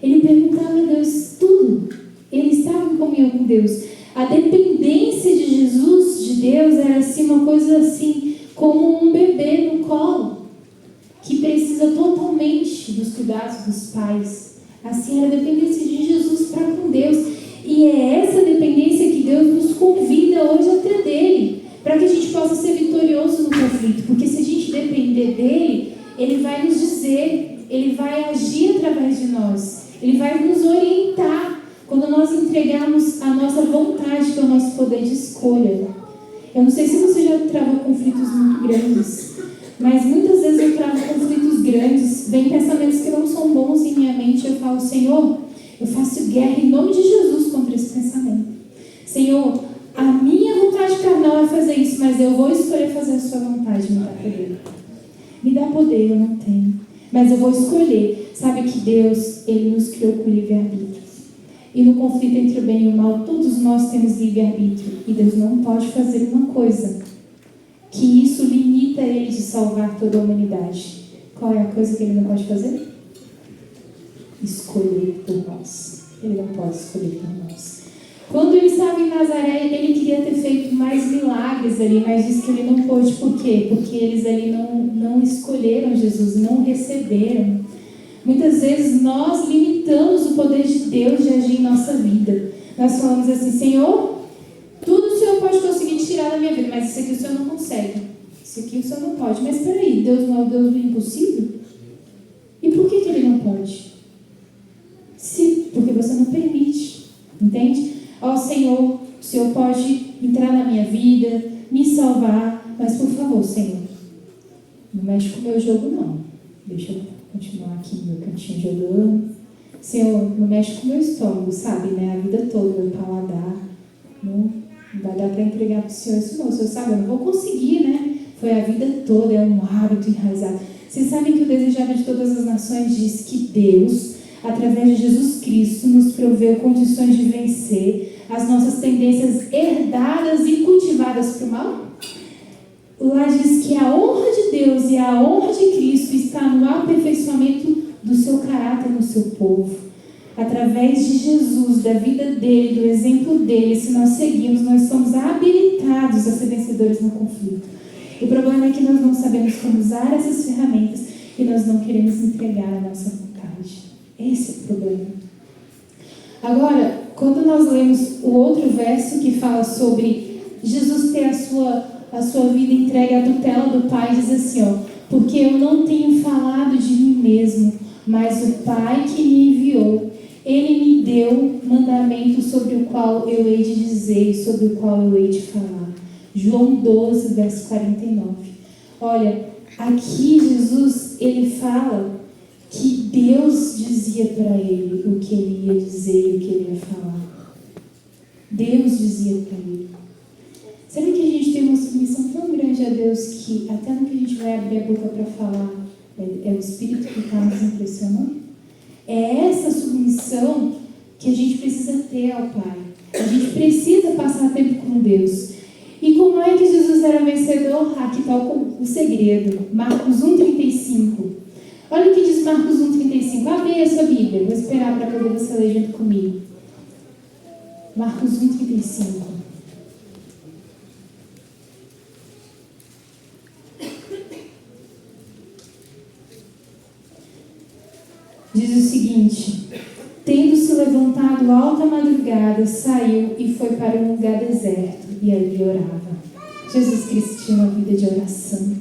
Ele perguntava a Deus tudo. Ele estava em comunhão com Deus. A dependência de Jesus, de Deus, era assim, uma coisa assim, como um bebê no colo, que precisa totalmente dos cuidados dos pais. Assim era a dependência de Jesus para com Deus. E é essa dependência que Deus nos convida hoje até dele, para que a gente possa ser vitorioso no conflito. Porque se a gente depender dele, ele vai nos dizer, ele vai agir através de nós, ele vai nos orientar quando nós entregarmos a nossa vontade, que é o nosso poder de escolha. Eu não sei se você já trava conflitos muito grandes, mas muitas vezes eu travo conflitos grandes, vem pensamentos que não são bons em minha mente, eu falo: Senhor, eu faço guerra em nome de Jesus contra esse pensamento. Senhor, a minha vontade carnal é fazer isso, mas eu vou escolher fazer a sua vontade, me dá poder. Me dá poder, eu não tenho. Mas eu vou escolher. Sabe que Deus, ele nos criou com livre-arbítrio. E no conflito entre o bem e o mal, todos nós temos livre-arbítrio. E Deus não pode fazer uma coisa que isso limita ele de salvar toda a humanidade. Qual é a coisa que ele não pode fazer? Escolher por nós. Ele não pode escolher por nós. Quando ele estava em Nazaré, ele queria ter feito mais milagres ali, mas disse que ele não pôde. Por quê? Porque eles ali não escolheram Jesus, não receberam. Muitas vezes nós limitamos o poder de Deus de agir em nossa vida. Nós falamos assim: Senhor, tudo o Senhor pode conseguir tirar da minha vida, mas isso aqui o Senhor não consegue. Isso aqui o Senhor não pode. Mas peraí, Deus não é o Deus do impossível? E por que ele não pode? Porque você não permite. Entende? Ó Senhor, o Senhor pode entrar na minha vida, me salvar, mas por favor, Senhor, não mexe com o meu jogo não. Deixa eu continuar aqui no meu cantinho jogando. Senhor, não mexe com o meu estômago, sabe, né? A vida toda, meu paladar. Não vai dar para entregar para o Senhor isso não. O Senhor sabe, eu não vou conseguir, né? Foi a vida toda, é um hábito enraizado. Vocês sabem que o Desejável de Todas as Nações diz que Deus, através de Jesus Cristo, nos proveu condições de vencer as nossas tendências herdadas e cultivadas para o mal? Lá diz que a honra de Deus e a honra de Cristo está no aperfeiçoamento do seu caráter no seu povo. através de Jesus, da vida dele, do exemplo dele, se nós seguirmos, nós somos habilitados a ser vencedores no conflito. O problema é que nós não sabemos como usar essas ferramentas e nós não queremos entregar a nossa vontade. Esse é o problema. Agora, quando nós lemos o outro verso que fala sobre Jesus ter a sua vida entregue à tutela do Pai, diz assim, ó: porque eu não tenho falado de mim mesmo, mas o Pai que me enviou, Ele me deu mandamento sobre o qual eu hei de dizer e sobre o qual eu hei de falar. João 12, verso 49. Olha, aqui Jesus, ele fala que Deus dizia para ele o que ele ia dizer e o que ele ia falar. Deus dizia para ele. Será que a gente tem uma submissão tão grande a Deus que até no que a gente vai abrir a boca para falar, é o Espírito que está nos impressionando? É essa submissão que a gente precisa ter ao Pai. A gente precisa passar tempo com Deus. E como é que Jesus era vencedor? Aqui está o segredo. Marcos 1,35. Olha o que diz Marcos 1,35. Abre aí a sua Bíblia. Vou esperar para poder você ler junto comigo. Marcos 1,35. Diz o seguinte: tendo-se levantado alta madrugada, saiu e foi para um lugar deserto, e ali orava. Jesus Cristo tinha uma vida de oração.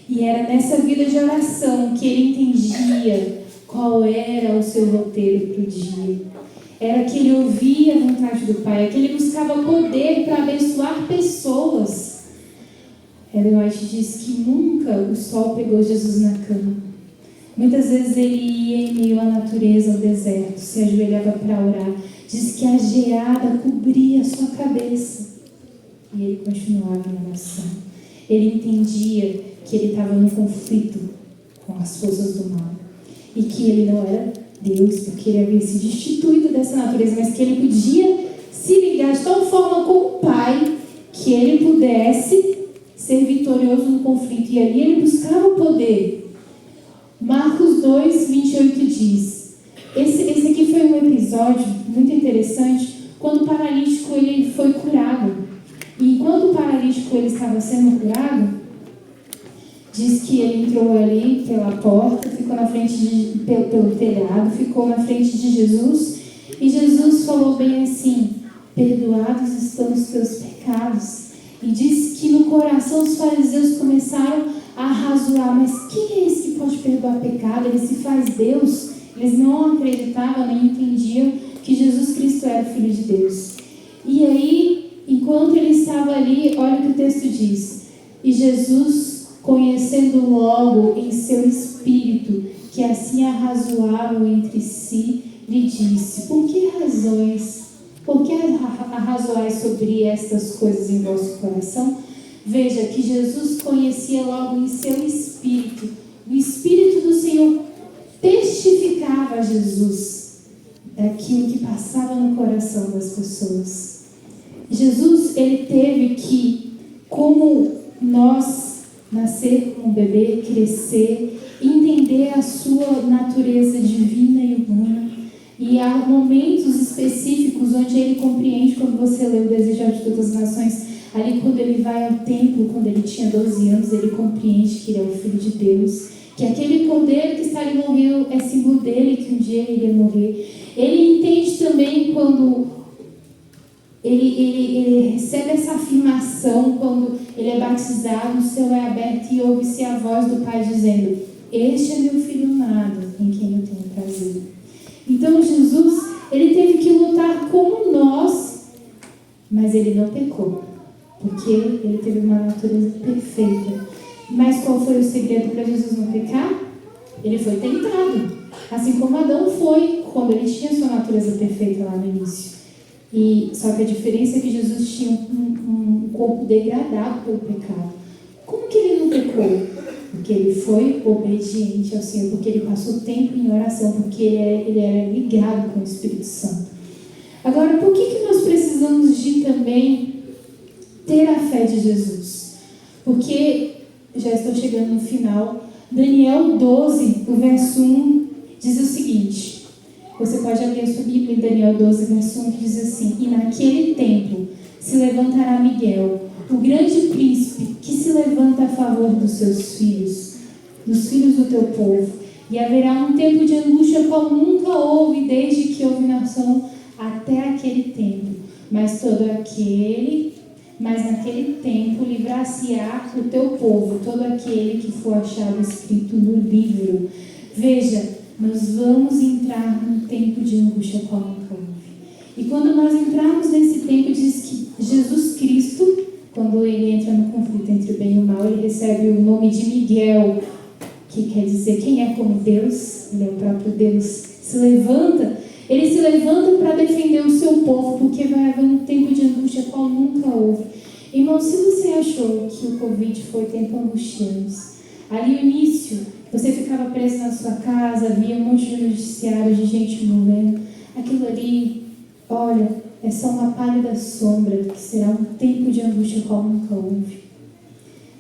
E era nessa vida de oração que ele entendia qual era o seu roteiro para o dia. Era que ele ouvia a vontade do Pai, que ele buscava poder para abençoar pessoas. Ellen White diz que nunca o sol pegou Jesus na cama. Muitas vezes ele ia em meio à natureza, ao deserto, se ajoelhava para orar. Diz que a geada cobria a sua cabeça. E ele continuava em oração. Ele entendia que ele estava num conflito com as forças do mal. E que ele não era Deus, porque ele havia se destituído dessa natureza, mas que ele podia se ligar de tal forma com o Pai que ele pudesse ser vitorioso no conflito. E ali ele buscava o poder. Marcos 2, 28 diz: esse aqui foi um episódio muito interessante, quando o paralítico ele foi curado. E enquanto o paralítico ele estava sendo curado, diz que ele entrou ali pela porta, ficou na frente pelo telhado, ficou na frente de Jesus, e Jesus falou bem assim: perdoados estão os teus pecados. E diz que no coração os fariseus começaram a razoar: mas quem é esse que pode perdoar pecado? Ele se faz Deus? Eles não acreditavam nem entendiam que Jesus Cristo era o Filho de Deus. E aí, enquanto ele estava ali, olha o que o texto diz: e Jesus, conhecendo logo em seu espírito que assim arrazoavam entre si, lhe disse: por que arrazoais sobre estas coisas em vosso coração? Veja que Jesus conhecia logo em seu espírito. O Espírito do Senhor testificava a Jesus daquilo que passava no coração das pessoas. Jesus, ele teve que, como nós, nascer como um bebê, crescer, entender a sua natureza divina e humana. E há momentos específicos onde ele compreende, quando você lê o Desejar de Todas as Nações, ali quando ele vai ao templo, quando ele tinha 12 anos, ele compreende que ele é o Filho de Deus, que aquele cordeiro que está ali morreu é símbolo dele, que um dia ele iria morrer. Ele entende também quando ele recebe essa afirmação, quando ele é batizado, o céu é aberto e ouve-se a voz do Pai dizendo: este é meu Filho amado, em quem eu tenho prazer. Então Jesus, ele teve que lutar como nós, mas ele não pecou, porque ele teve uma natureza perfeita. Mas qual foi o segredo para Jesus não pecar? Ele foi tentado, assim como Adão foi, quando ele tinha sua natureza perfeita lá no início. E só que a diferença é que Jesus tinha um corpo degradado pelo pecado. Como que ele não pecou? Porque ele foi obediente ao Senhor, porque ele passou tempo em oração, porque ele era ligado com o Espírito Santo. Agora, por que nós precisamos de também ter a fé de Jesus? Porque, já estou chegando no final, Daniel 12, o verso 1, diz o seguinte: Você pode abrir a sua Bíblia em Daniel 12, verso 1, que diz assim: e naquele tempo se levantará Miguel, o grande príncipe, que se levanta a favor dos seus filhos, dos filhos do teu povo. E haverá um tempo de angústia como nunca houve, desde que houve nação até aquele tempo. Mas naquele tempo livrar-se-á o teu povo, todo aquele que for achado escrito no livro. Veja, nós vamos entrar num tempo de angústia como nunca houve. E quando nós entrarmos nesse tempo, diz que Jesus Cristo, quando ele entra no conflito entre o bem e o mal, ele recebe o nome de Miguel, que quer dizer quem é como Deus. Ele é o próprio Deus. Ele se levanta para defender o seu povo, porque vai haver um tempo de angústia qual nunca houve. Irmão, se você achou que o Covid foi tempo angustiante, ali no início, você ficava preso na sua casa, havia um monte de noticiário de gente morrendo, aquilo ali, olha, é só uma pálida sombra, que será um tempo de angústia qual nunca houve.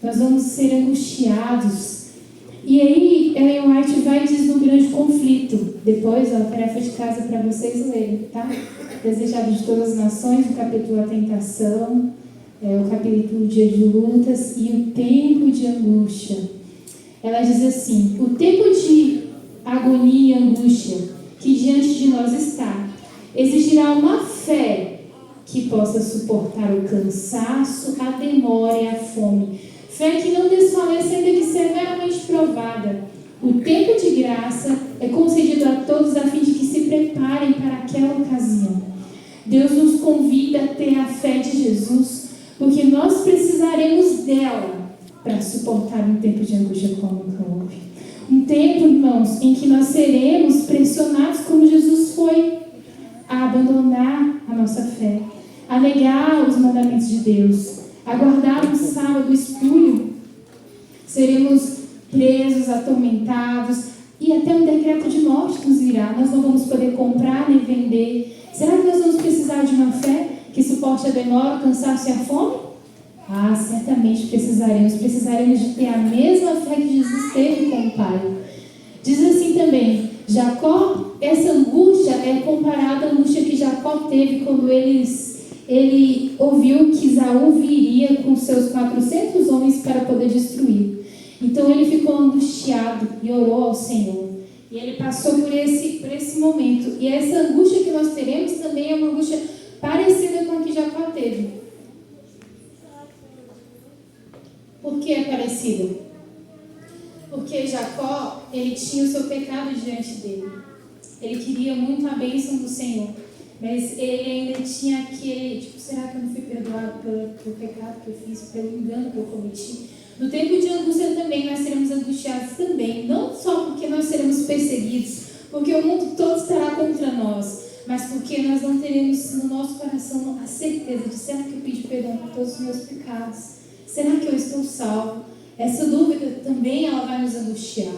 Nós vamos ser angustiados. E aí, Ellen White vai deslumbrando de conflito. Depois, a tarefa de casa para vocês lerem, tá? Desejado de todas as nações, o capítulo A Tentação, o capítulo Dia de Lutas e o Tempo de Angústia. Ela diz assim: o tempo de agonia e angústia que diante de nós está, exigirá uma fé que possa suportar o cansaço, a demora e a fome. Fé que não desfaleça ainda que severamente provada. O tempo de graça é concedido a todos a fim de que se preparem para aquela ocasião. Deus nos convida a ter a fé de Jesus, porque nós precisaremos dela para suportar um tempo de angústia como nunca houve. Um tempo, irmãos, em que nós seremos pressionados como Jesus foi, a abandonar a nossa fé, a negar os mandamentos de Deus, a guardar um sábado espúrio. Seremos presos, atormentados, e até um decreto de morte nos virá. Nós não vamos poder comprar nem vender. Será que nós vamos precisar de uma fé que suporte a demora, o cansaço e a fome? Ah, certamente precisaremos. Precisaremos de ter a mesma fé que Jesus teve com o Pai. Diz assim também, Jacó, essa angústia é comparada à angústia que Jacó teve quando ele ouviu que Esaú viria com seus 400 homens para poder destruir. Então ele ficou angustiado e orou ao Senhor. E ele passou por esse momento. E essa angústia que nós teremos também é uma angústia parecida com a que Jacó teve. Por que é parecida? Porque Jacó, ele tinha o seu pecado diante dele. Ele queria muito a bênção do Senhor. Mas ele ainda tinha aquele, será que eu não fui perdoado pelo pecado que eu fiz, pelo engano que eu cometi? No tempo de angústia também nós seremos angustiados também, não só porque nós seremos perseguidos, porque o mundo todo estará contra nós, mas porque nós não teremos no nosso coração a certeza de: será que eu pedi perdão por todos os meus pecados? Será que eu estou salvo? Essa dúvida também ela vai nos angustiar.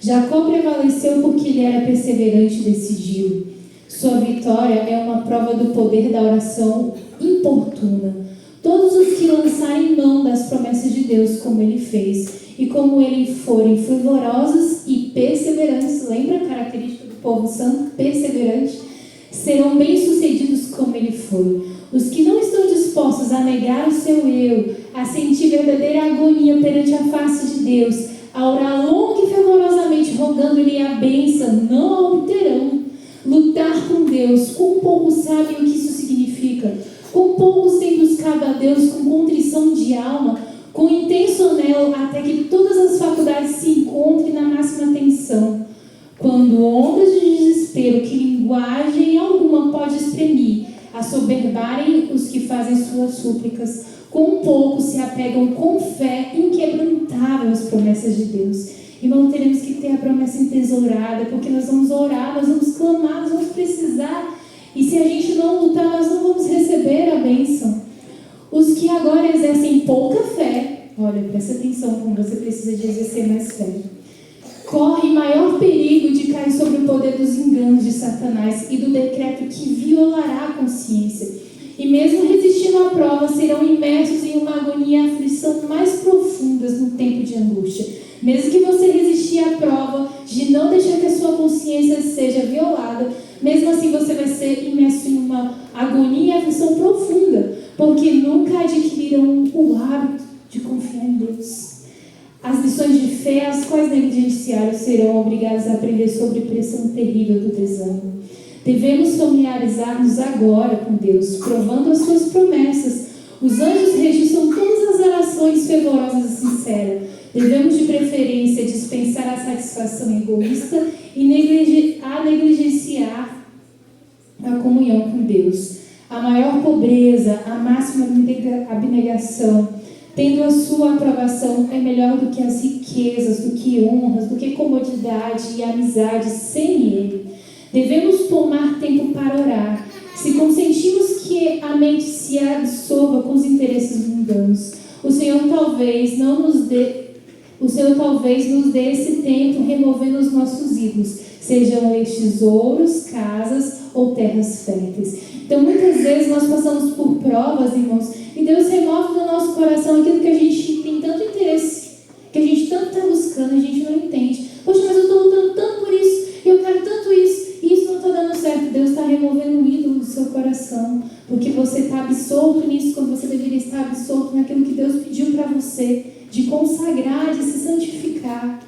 Jacó prevaleceu porque ele era perseverante e decidido. Sua vitória é uma prova do poder da oração importuna. Todos os que lançarem mão das promessas de Deus, como ele fez, e como ele forem fervorosos e perseverantes, lembra a característica do povo santo? Perseverante, serão bem-sucedidos como ele foi. Os que não estão dispostos a negar o seu eu, a sentir verdadeira agonia perante a face de Deus, a orar longa e fervorosamente, rogando-lhe a bênção, não a obterão. Lutar com Deus, com pouco sabem o que isso significa. Com poucos têm buscado a Deus com contrição de alma, com intenso anelo, até que todas as faculdades se encontrem na máxima tensão. Quando ondas de desespero, que linguagem alguma pode exprimir, assoberbarem os que fazem suas súplicas, com pouco se apegam com fé inquebrantável às promessas de Deus. Irmão, teremos que ter a promessa entesourada, porque nós vamos orar, nós vamos clamar, nós vamos precisar. E se a gente não lutar, nós não vamos receber a bênção. Os que agora exercem pouca fé, olha, presta atenção como você precisa de exercer mais fé, corre maior perigo de cair sobre o poder dos enganos de Satanás e do decreto que violará a consciência. E mesmo resistindo à prova, serão imersos em uma agonia e aflição mais profundas no tempo de angústia. Mesmo que você resistir à prova de não deixar que a sua consciência seja violada, Mesmo assim, você vai ser imerso em uma agonia e aflição profunda, porque nunca adquiriram o hábito de confiar em Deus. As lições de fé, as quais negligenciaram, serão obrigados a aprender sobre a pressão terrível do desânimo. Devemos familiarizar-nos agora com Deus, provando as suas promessas. Os anjos registram todas as orações fervorosas e sinceras. Devemos, de preferência, dispensar a satisfação egoísta e negligenciar a comunhão com Deus. A maior pobreza, a máxima abnegação, tendo a sua aprovação, é melhor do que as riquezas, do que honras, do que comodidade e amizade sem Ele. Devemos tomar tempo para orar. Se consentimos que a mente se absorva com os interesses mundanos, o Senhor talvez nos dê esse tempo removendo os nossos ídolos, sejam estes ouros, casas ou terras férteis. Então, muitas vezes nós passamos por provas, irmãos, e Deus remove do nosso coração aquilo que a gente tem tanto interesse, que a gente tanto está buscando, a gente não entende. Poxa, mas eu estou lutando tanto por isso, eu quero tanto isso, e isso não está dando certo. Deus está removendo um ídolo do seu coração, porque você está absorto nisso, quando você deveria estar absorto naquilo que Deus pediu para você, de consagrar, de se santificar.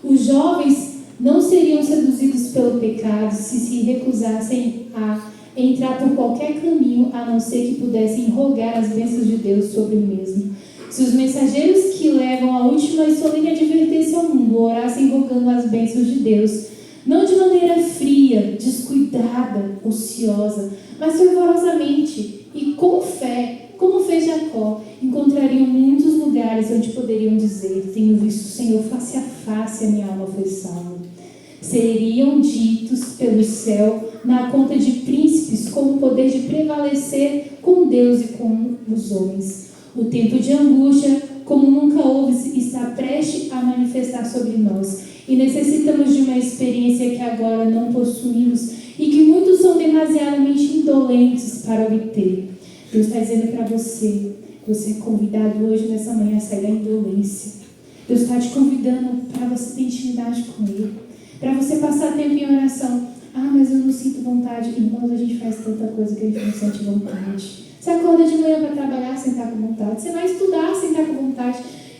Os jovens não seriam seduzidos pelo pecado se recusassem a entrar por qualquer caminho, a não ser que pudessem rogar as bênçãos de Deus sobre o mesmo. Se os mensageiros que levam a última e solene advertência ao mundo orassem rogando as bênçãos de Deus, não de maneira fria, descuidada, ociosa, mas fervorosamente e com fé, como fez Jacó, encontrariam muitos lugares onde poderiam dizer: tenho visto o Senhor face a face, a minha alma foi salva. Seriam ditos pelo céu na conta de príncipes com o poder de prevalecer com Deus e com os homens. O tempo de angústia, como nunca houve, está prestes a manifestar sobre nós, e necessitamos de uma experiência que agora não possuímos e que muitos são demasiadamente indolentes para obter. Deus está dizendo para você é convidado hoje, nessa manhã, a sair da indolência. Deus está te convidando para você ter intimidade com Ele, para você passar tempo em oração. Ah, mas eu não sinto vontade. Irmãos, a gente faz tanta coisa que a gente não sente vontade. Você acorda de manhã para trabalhar sem estar com vontade. Você vai estudar sem estar com vontade.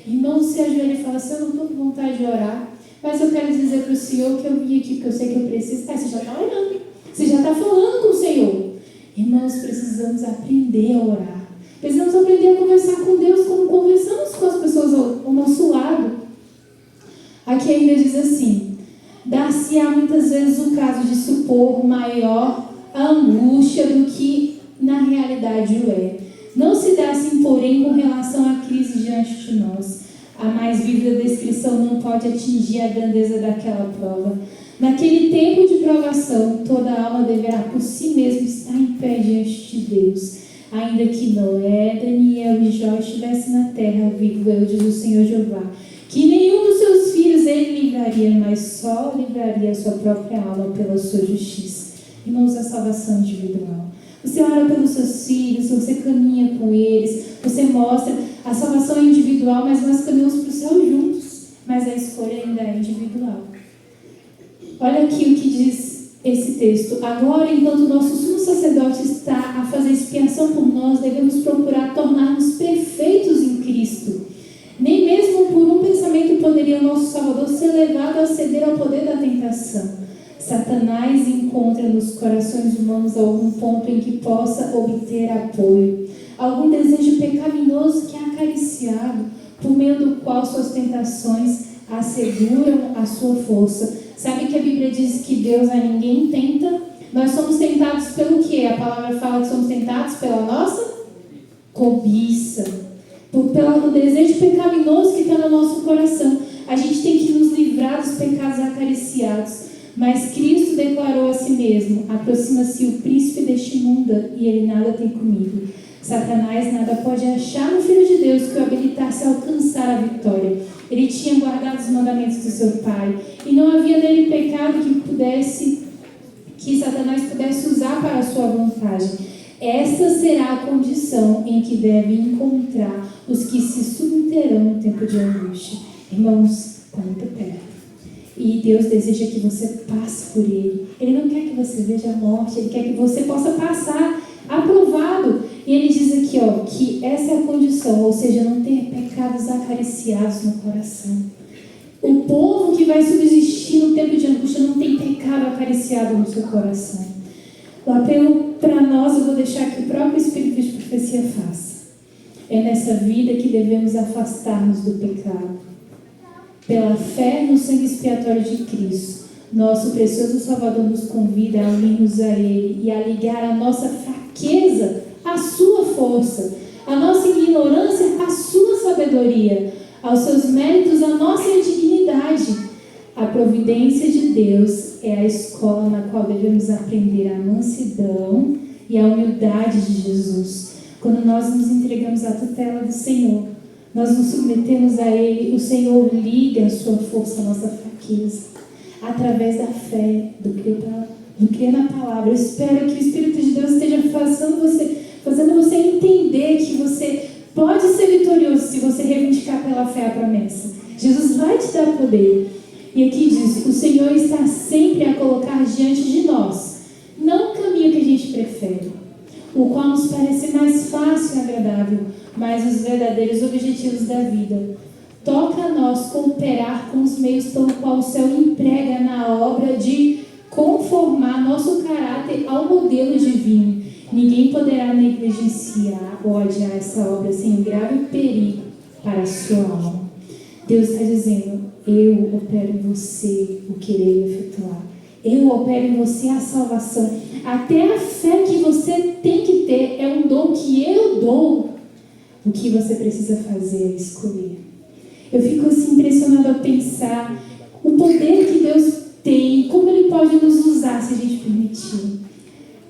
Irmãos, se ajoelha e fala assim: eu não estou com vontade de orar, mas eu quero dizer para o Senhor que eu vim aqui porque eu sei que eu preciso. Você já está orando. Você já está falando com o Senhor. Irmãos, precisamos aprender a orar. Precisamos aprender a conversar com Deus como conversamos com as pessoas ao nosso lado. Aqui ainda diz assim: dar-se-á muitas vezes o caso de supor maior a angústia do que na realidade o é. Não se dá assim, porém, com relação à crise diante de nós. A mais vívida descrição não pode atingir a grandeza daquela prova. Naquele tempo de provação, toda alma deverá por si mesma estar em pé diante de Deus. Ainda que Noé, Daniel e Jó estivessem na terra, vivo eu, diz o Senhor Jeová, que nenhum dos seus filhos ele livraria, mas só livraria a sua própria alma pela sua justiça. Irmãos, a salvação individual. Você ora pelos seus filhos, você caminha com eles, você mostra a salvação individual, mas nós caminhamos para o céu juntos, mas a escolha ainda é individual. Olha aqui o que diz esse texto. Agora, enquanto nosso sumo sacerdote está a fazer expiação por nós, devemos procurar tornar-nos perfeitos em Cristo. Nem mesmo por um pensamento poderia o nosso Salvador ser levado a ceder ao poder da tentação. Satanás encontra nos corações humanos algum ponto em que possa obter apoio, algum desejo pecaminoso que é acariciado, por meio do qual suas tentações asseguram a sua força. Sabe que a Bíblia diz que Deus a ninguém tenta? Nós somos tentados pelo quê? A palavra fala que somos tentados pela nossa cobiça, pelo desejo pecaminoso que está no nosso coração. A gente tem que nos livrar dos pecados acariciados. Mas Cristo declarou a si mesmo: aproxima-se o príncipe deste mundo e ele nada tem comigo. Satanás nada pode achar no Filho de Deus que o habilitasse a alcançar a vitória. Ele tinha guardado os mandamentos do seu Pai, e não havia nele pecado que Satanás pudesse usar para a sua vontade. Essa será a condição em que devem encontrar os que se submeterão no tempo de angústia. Irmãos, está muito perto. E E Deus deseja que você passe por ele. Ele não quer que você veja a morte, ele quer que você possa passar aprovado. E ele diz aqui, que essa é a condição, ou seja, não ter pecados acariciados no coração. O povo que vai subsistir no tempo de angústia não tem pecado acariciado no seu coração. O apelo para nós, eu vou deixar que o próprio Espírito de Profecia faça. É nessa vida que devemos afastar-nos do pecado. Pela fé no sangue expiatório de Cristo, nosso precioso Salvador nos convida a unir-nos a Ele e a ligar a nossa fraqueza à sua força, a nossa ignorância à sua sabedoria, aos seus méritos a nossa dignidade. A providência de Deus é a escola na qual devemos aprender a mansidão e a humildade de Jesus. Quando nós nos entregamos à tutela do Senhor, nós nos submetemos a Ele, o Senhor liga a sua força à nossa fraqueza, através da fé, do crer na palavra. Eu espero que o Espírito de Deus esteja fazendo você entender que você pode ser vitorioso se você reivindicar pela fé a promessa. Jesus vai te dar poder. E aqui diz, o Senhor está sempre a colocar diante de nós, não o caminho que a gente prefere, o qual nos parece mais fácil e agradável, mas os verdadeiros objetivos da vida. Toca a nós cooperar com os meios pelo qual o céu emprega na obra de conformar nosso caráter ao modelo divino. Ninguém poderá negligenciar ou adiar essa obra sem grave perigo para a sua alma. Deus está dizendo, eu opero em você o querer efetuar. Eu opero em você a salvação. Até a fé que você tem que ter é um dom que eu dou. O que você precisa fazer é escolher. Eu fico assim impressionada ao pensar o poder que Deus tem, como Ele pode nos usar se a gente permitir.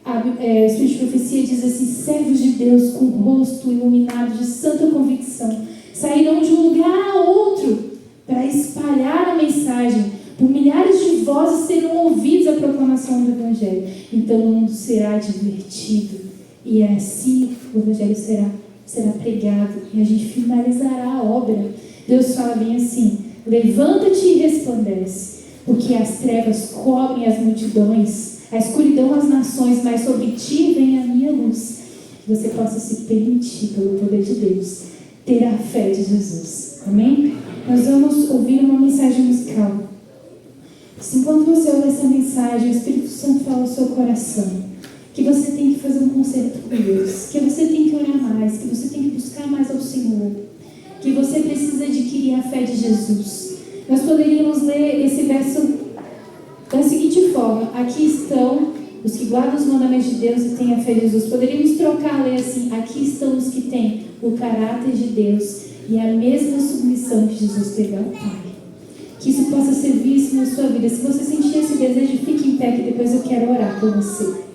O Espírito de Profecia diz assim, servos de Deus com o rosto iluminado de santa convicção sairão de um lugar a outro para espalhar a mensagem. Por milhares de vozes serão ouvidos a proclamação do Evangelho. Então o mundo será divertido. E assim o Evangelho será pregado. E a gente finalizará a obra. Deus fala bem assim, levanta-te e resplandece, porque as trevas cobrem as multidões, a escuridão as nações, mas sobre ti vem a minha luz. Que você possa se permitir, pelo poder de Deus, ter a fé de Jesus. Amém? Nós vamos ouvir uma mensagem musical. Enquanto você ouve essa mensagem, o Espírito Santo fala ao seu coração que você tem que fazer um concerto com Deus, que você tem que orar mais, que você tem que buscar mais ao Senhor, que você precisa adquirir a fé de Jesus. Nós poderíamos ler esse verso da seguinte forma: aqui estão os que guardam os mandamentos de Deus e têm a fé de Jesus. Poderíamos trocar, ler assim: aqui estão os que têm o caráter de Deus e a mesma submissão que Jesus teve ao Pai. Que isso possa ser visto na sua vida. Se você sentir esse desejo, fique em pé, que depois eu quero orar por você.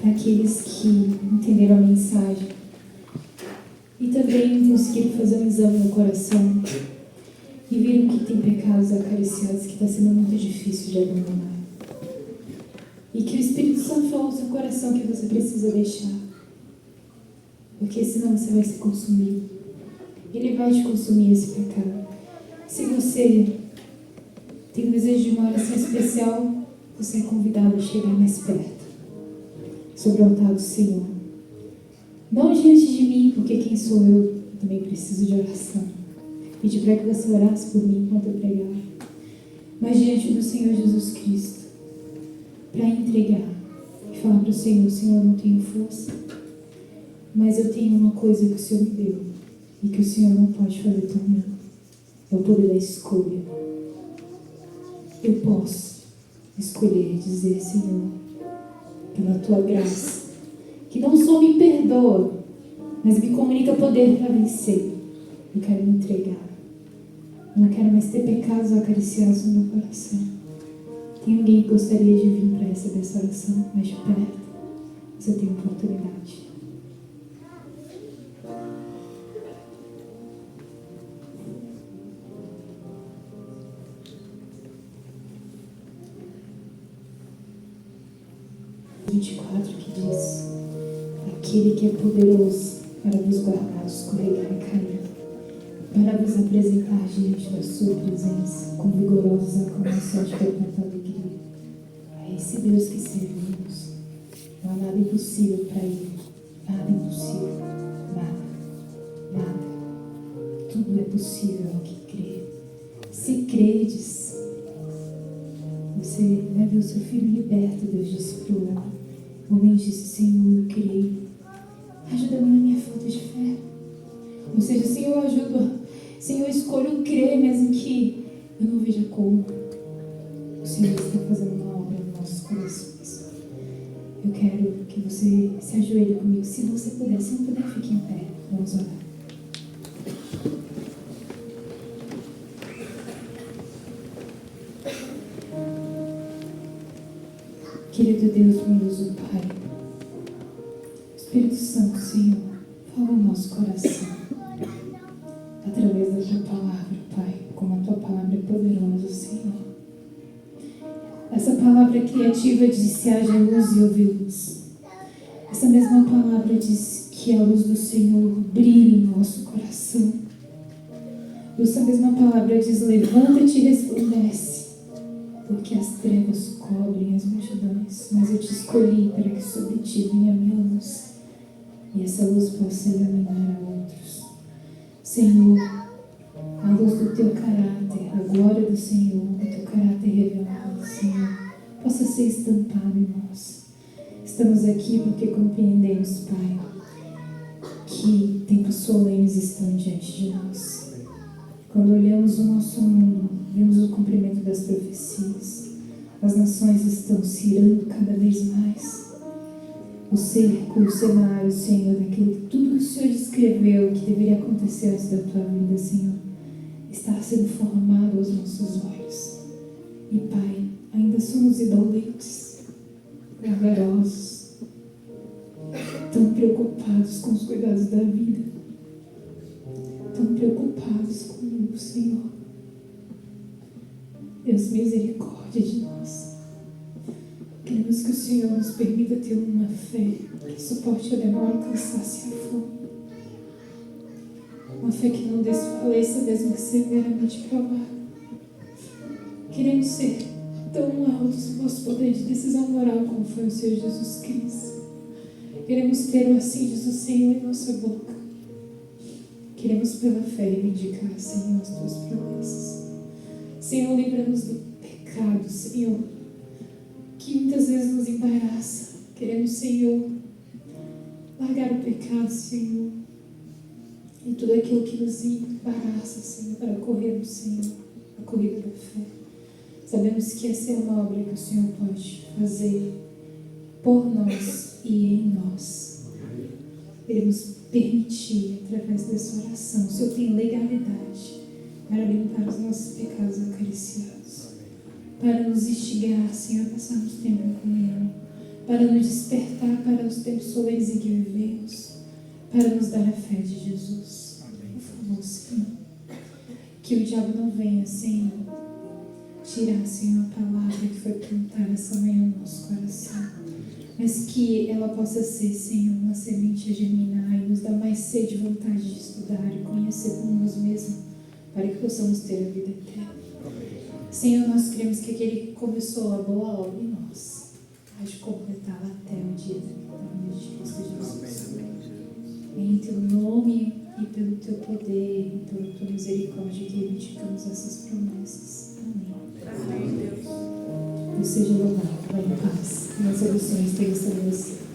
para aqueles que entenderam a mensagem e também conseguiram fazer um exame no coração e viram que tem pecados acariciados que está sendo muito difícil de abandonar. E que o Espírito Santo falou no seu coração que você precisa deixar. Porque senão você vai se consumir. Ele vai te consumir esse pecado. Se você tem um desejo de uma oração especial, você é convidado a chegar mais perto, sobre o altar do Senhor. Não diante de mim, porque quem sou eu? Eu também preciso de oração. Pedi para que você orasse por mim enquanto eu pregava. Mas diante do Senhor Jesus Cristo, para entregar e falar para o Senhor: Senhor, eu não tenho força, mas eu tenho uma coisa que o Senhor me deu e que o Senhor não pode fazer por mim. É o poder da escolha. Eu posso escolher dizer: Senhor, pela tua graça, que não só me perdoa, mas me comunica poder para vencer, eu quero me entregar. Eu não quero mais ter pecados acariciados no meu coração. Tem alguém que gostaria de vir para receber essa oração mais de perto? Você tem oportunidade. Que diz: aquele que é poderoso para vos guardar de escorregar e cair, para vos apresentar diante da sua presença com vigorosos aclamações de perpétua alegria. A esse Deus que servimos, não há nada impossível para Ele. Nada impossível. Nada. Tudo é possível ao que crê. Se credes, você vai ver o seu filho liberto. Deus disse para o homem. O homem disse: Senhor, eu creio. Ajuda-me na minha falta de fé. Ou seja, Senhor, ajuda. Senhor, escolho crer mesmo que eu não veja como. O Senhor está fazendo uma obra nos nossos corações. Eu quero que você se ajoelhe comigo. Se você puder, se não puder, fique em pé. Vamos orar. Querido Deus, bondoso Pai, Espírito Santo, Senhor, fala o nosso coração através da Tua palavra, Pai, como a Tua palavra é poderosa, Senhor. Essa palavra criativa diz: se haja luz e houve luz. Essa mesma palavra diz que a luz do Senhor brilhe em nosso coração. Essa mesma palavra diz: levanta-te e resplandece, porque as trevas cobrem as multidões, mas eu te escolhi para que sobre ti venha a minha luz, e essa luz possa iluminar a outros. Senhor, a luz do teu caráter, a glória do Senhor, do teu caráter revelado, Senhor, possa ser estampado em nós. Estamos aqui porque compreendemos, Pai, que tempos solenes estão diante de nós. Quando olhamos o nosso mundo, vemos o cumprimento das profecias. As nações estão se irando cada vez mais. O cerco, o cenário, Senhor, daquilo, tudo que o Senhor descreveu que deveria acontecer antes da tua vinda, Senhor, está sendo formado aos nossos olhos. E, Pai, ainda somos indolentes, vagarosos, tão preocupados com os cuidados da vida, tão preocupados comigo, Senhor. Deus, misericórdia de nós. Queremos que o Senhor nos permita ter uma fé que suporte a demora, o cansaço e a fome. Uma fé que não desfaleça, mesmo que severamente provada. Queremos ser tão altos no nosso poder de decisão moral como foi o Senhor Jesus Cristo. Queremos ter o assim diz o Senhor em nossa boca. Queremos pela fé reivindicar, Senhor, as tuas promessas. Senhor, livra-nos do pecado, Senhor, que muitas vezes nos embaraça. Queremos, Senhor, largar o pecado, Senhor, e tudo aquilo que nos embaraça, Senhor, para corrermos, Senhor, a corrida da fé. Sabemos que essa é uma obra que o Senhor pode fazer por nós e em nós. Queremos permitir, através dessa oração, o Senhor tem legalidade para limpar os nossos pecados acariciados, para nos instigar, Senhor, a passarmos tempo em comunhão, para nos despertar para os tempos solenes em que vivemos, para nos dar a fé de Jesus. Por favor, Senhor, que o diabo não venha, Senhor, tirar, Senhor, a palavra que foi plantada essa manhã no nosso coração, mas que ela possa ser, Senhor, uma semente a germinar e nos dar mais sede e vontade de estudar e conhecer por nós mesmos, para que possamos ter a vida eterna. Senhor, nós cremos que aquele que começou a boa obra em nós há de completá-la até o dia da vinda de Cristo Jesus. Em teu nome e pelo teu poder e pela tua misericórdia que reivindicamos essas promessas. Amém. Deus seja louvado. Vai em paz. Nossa oração esteja sobre você.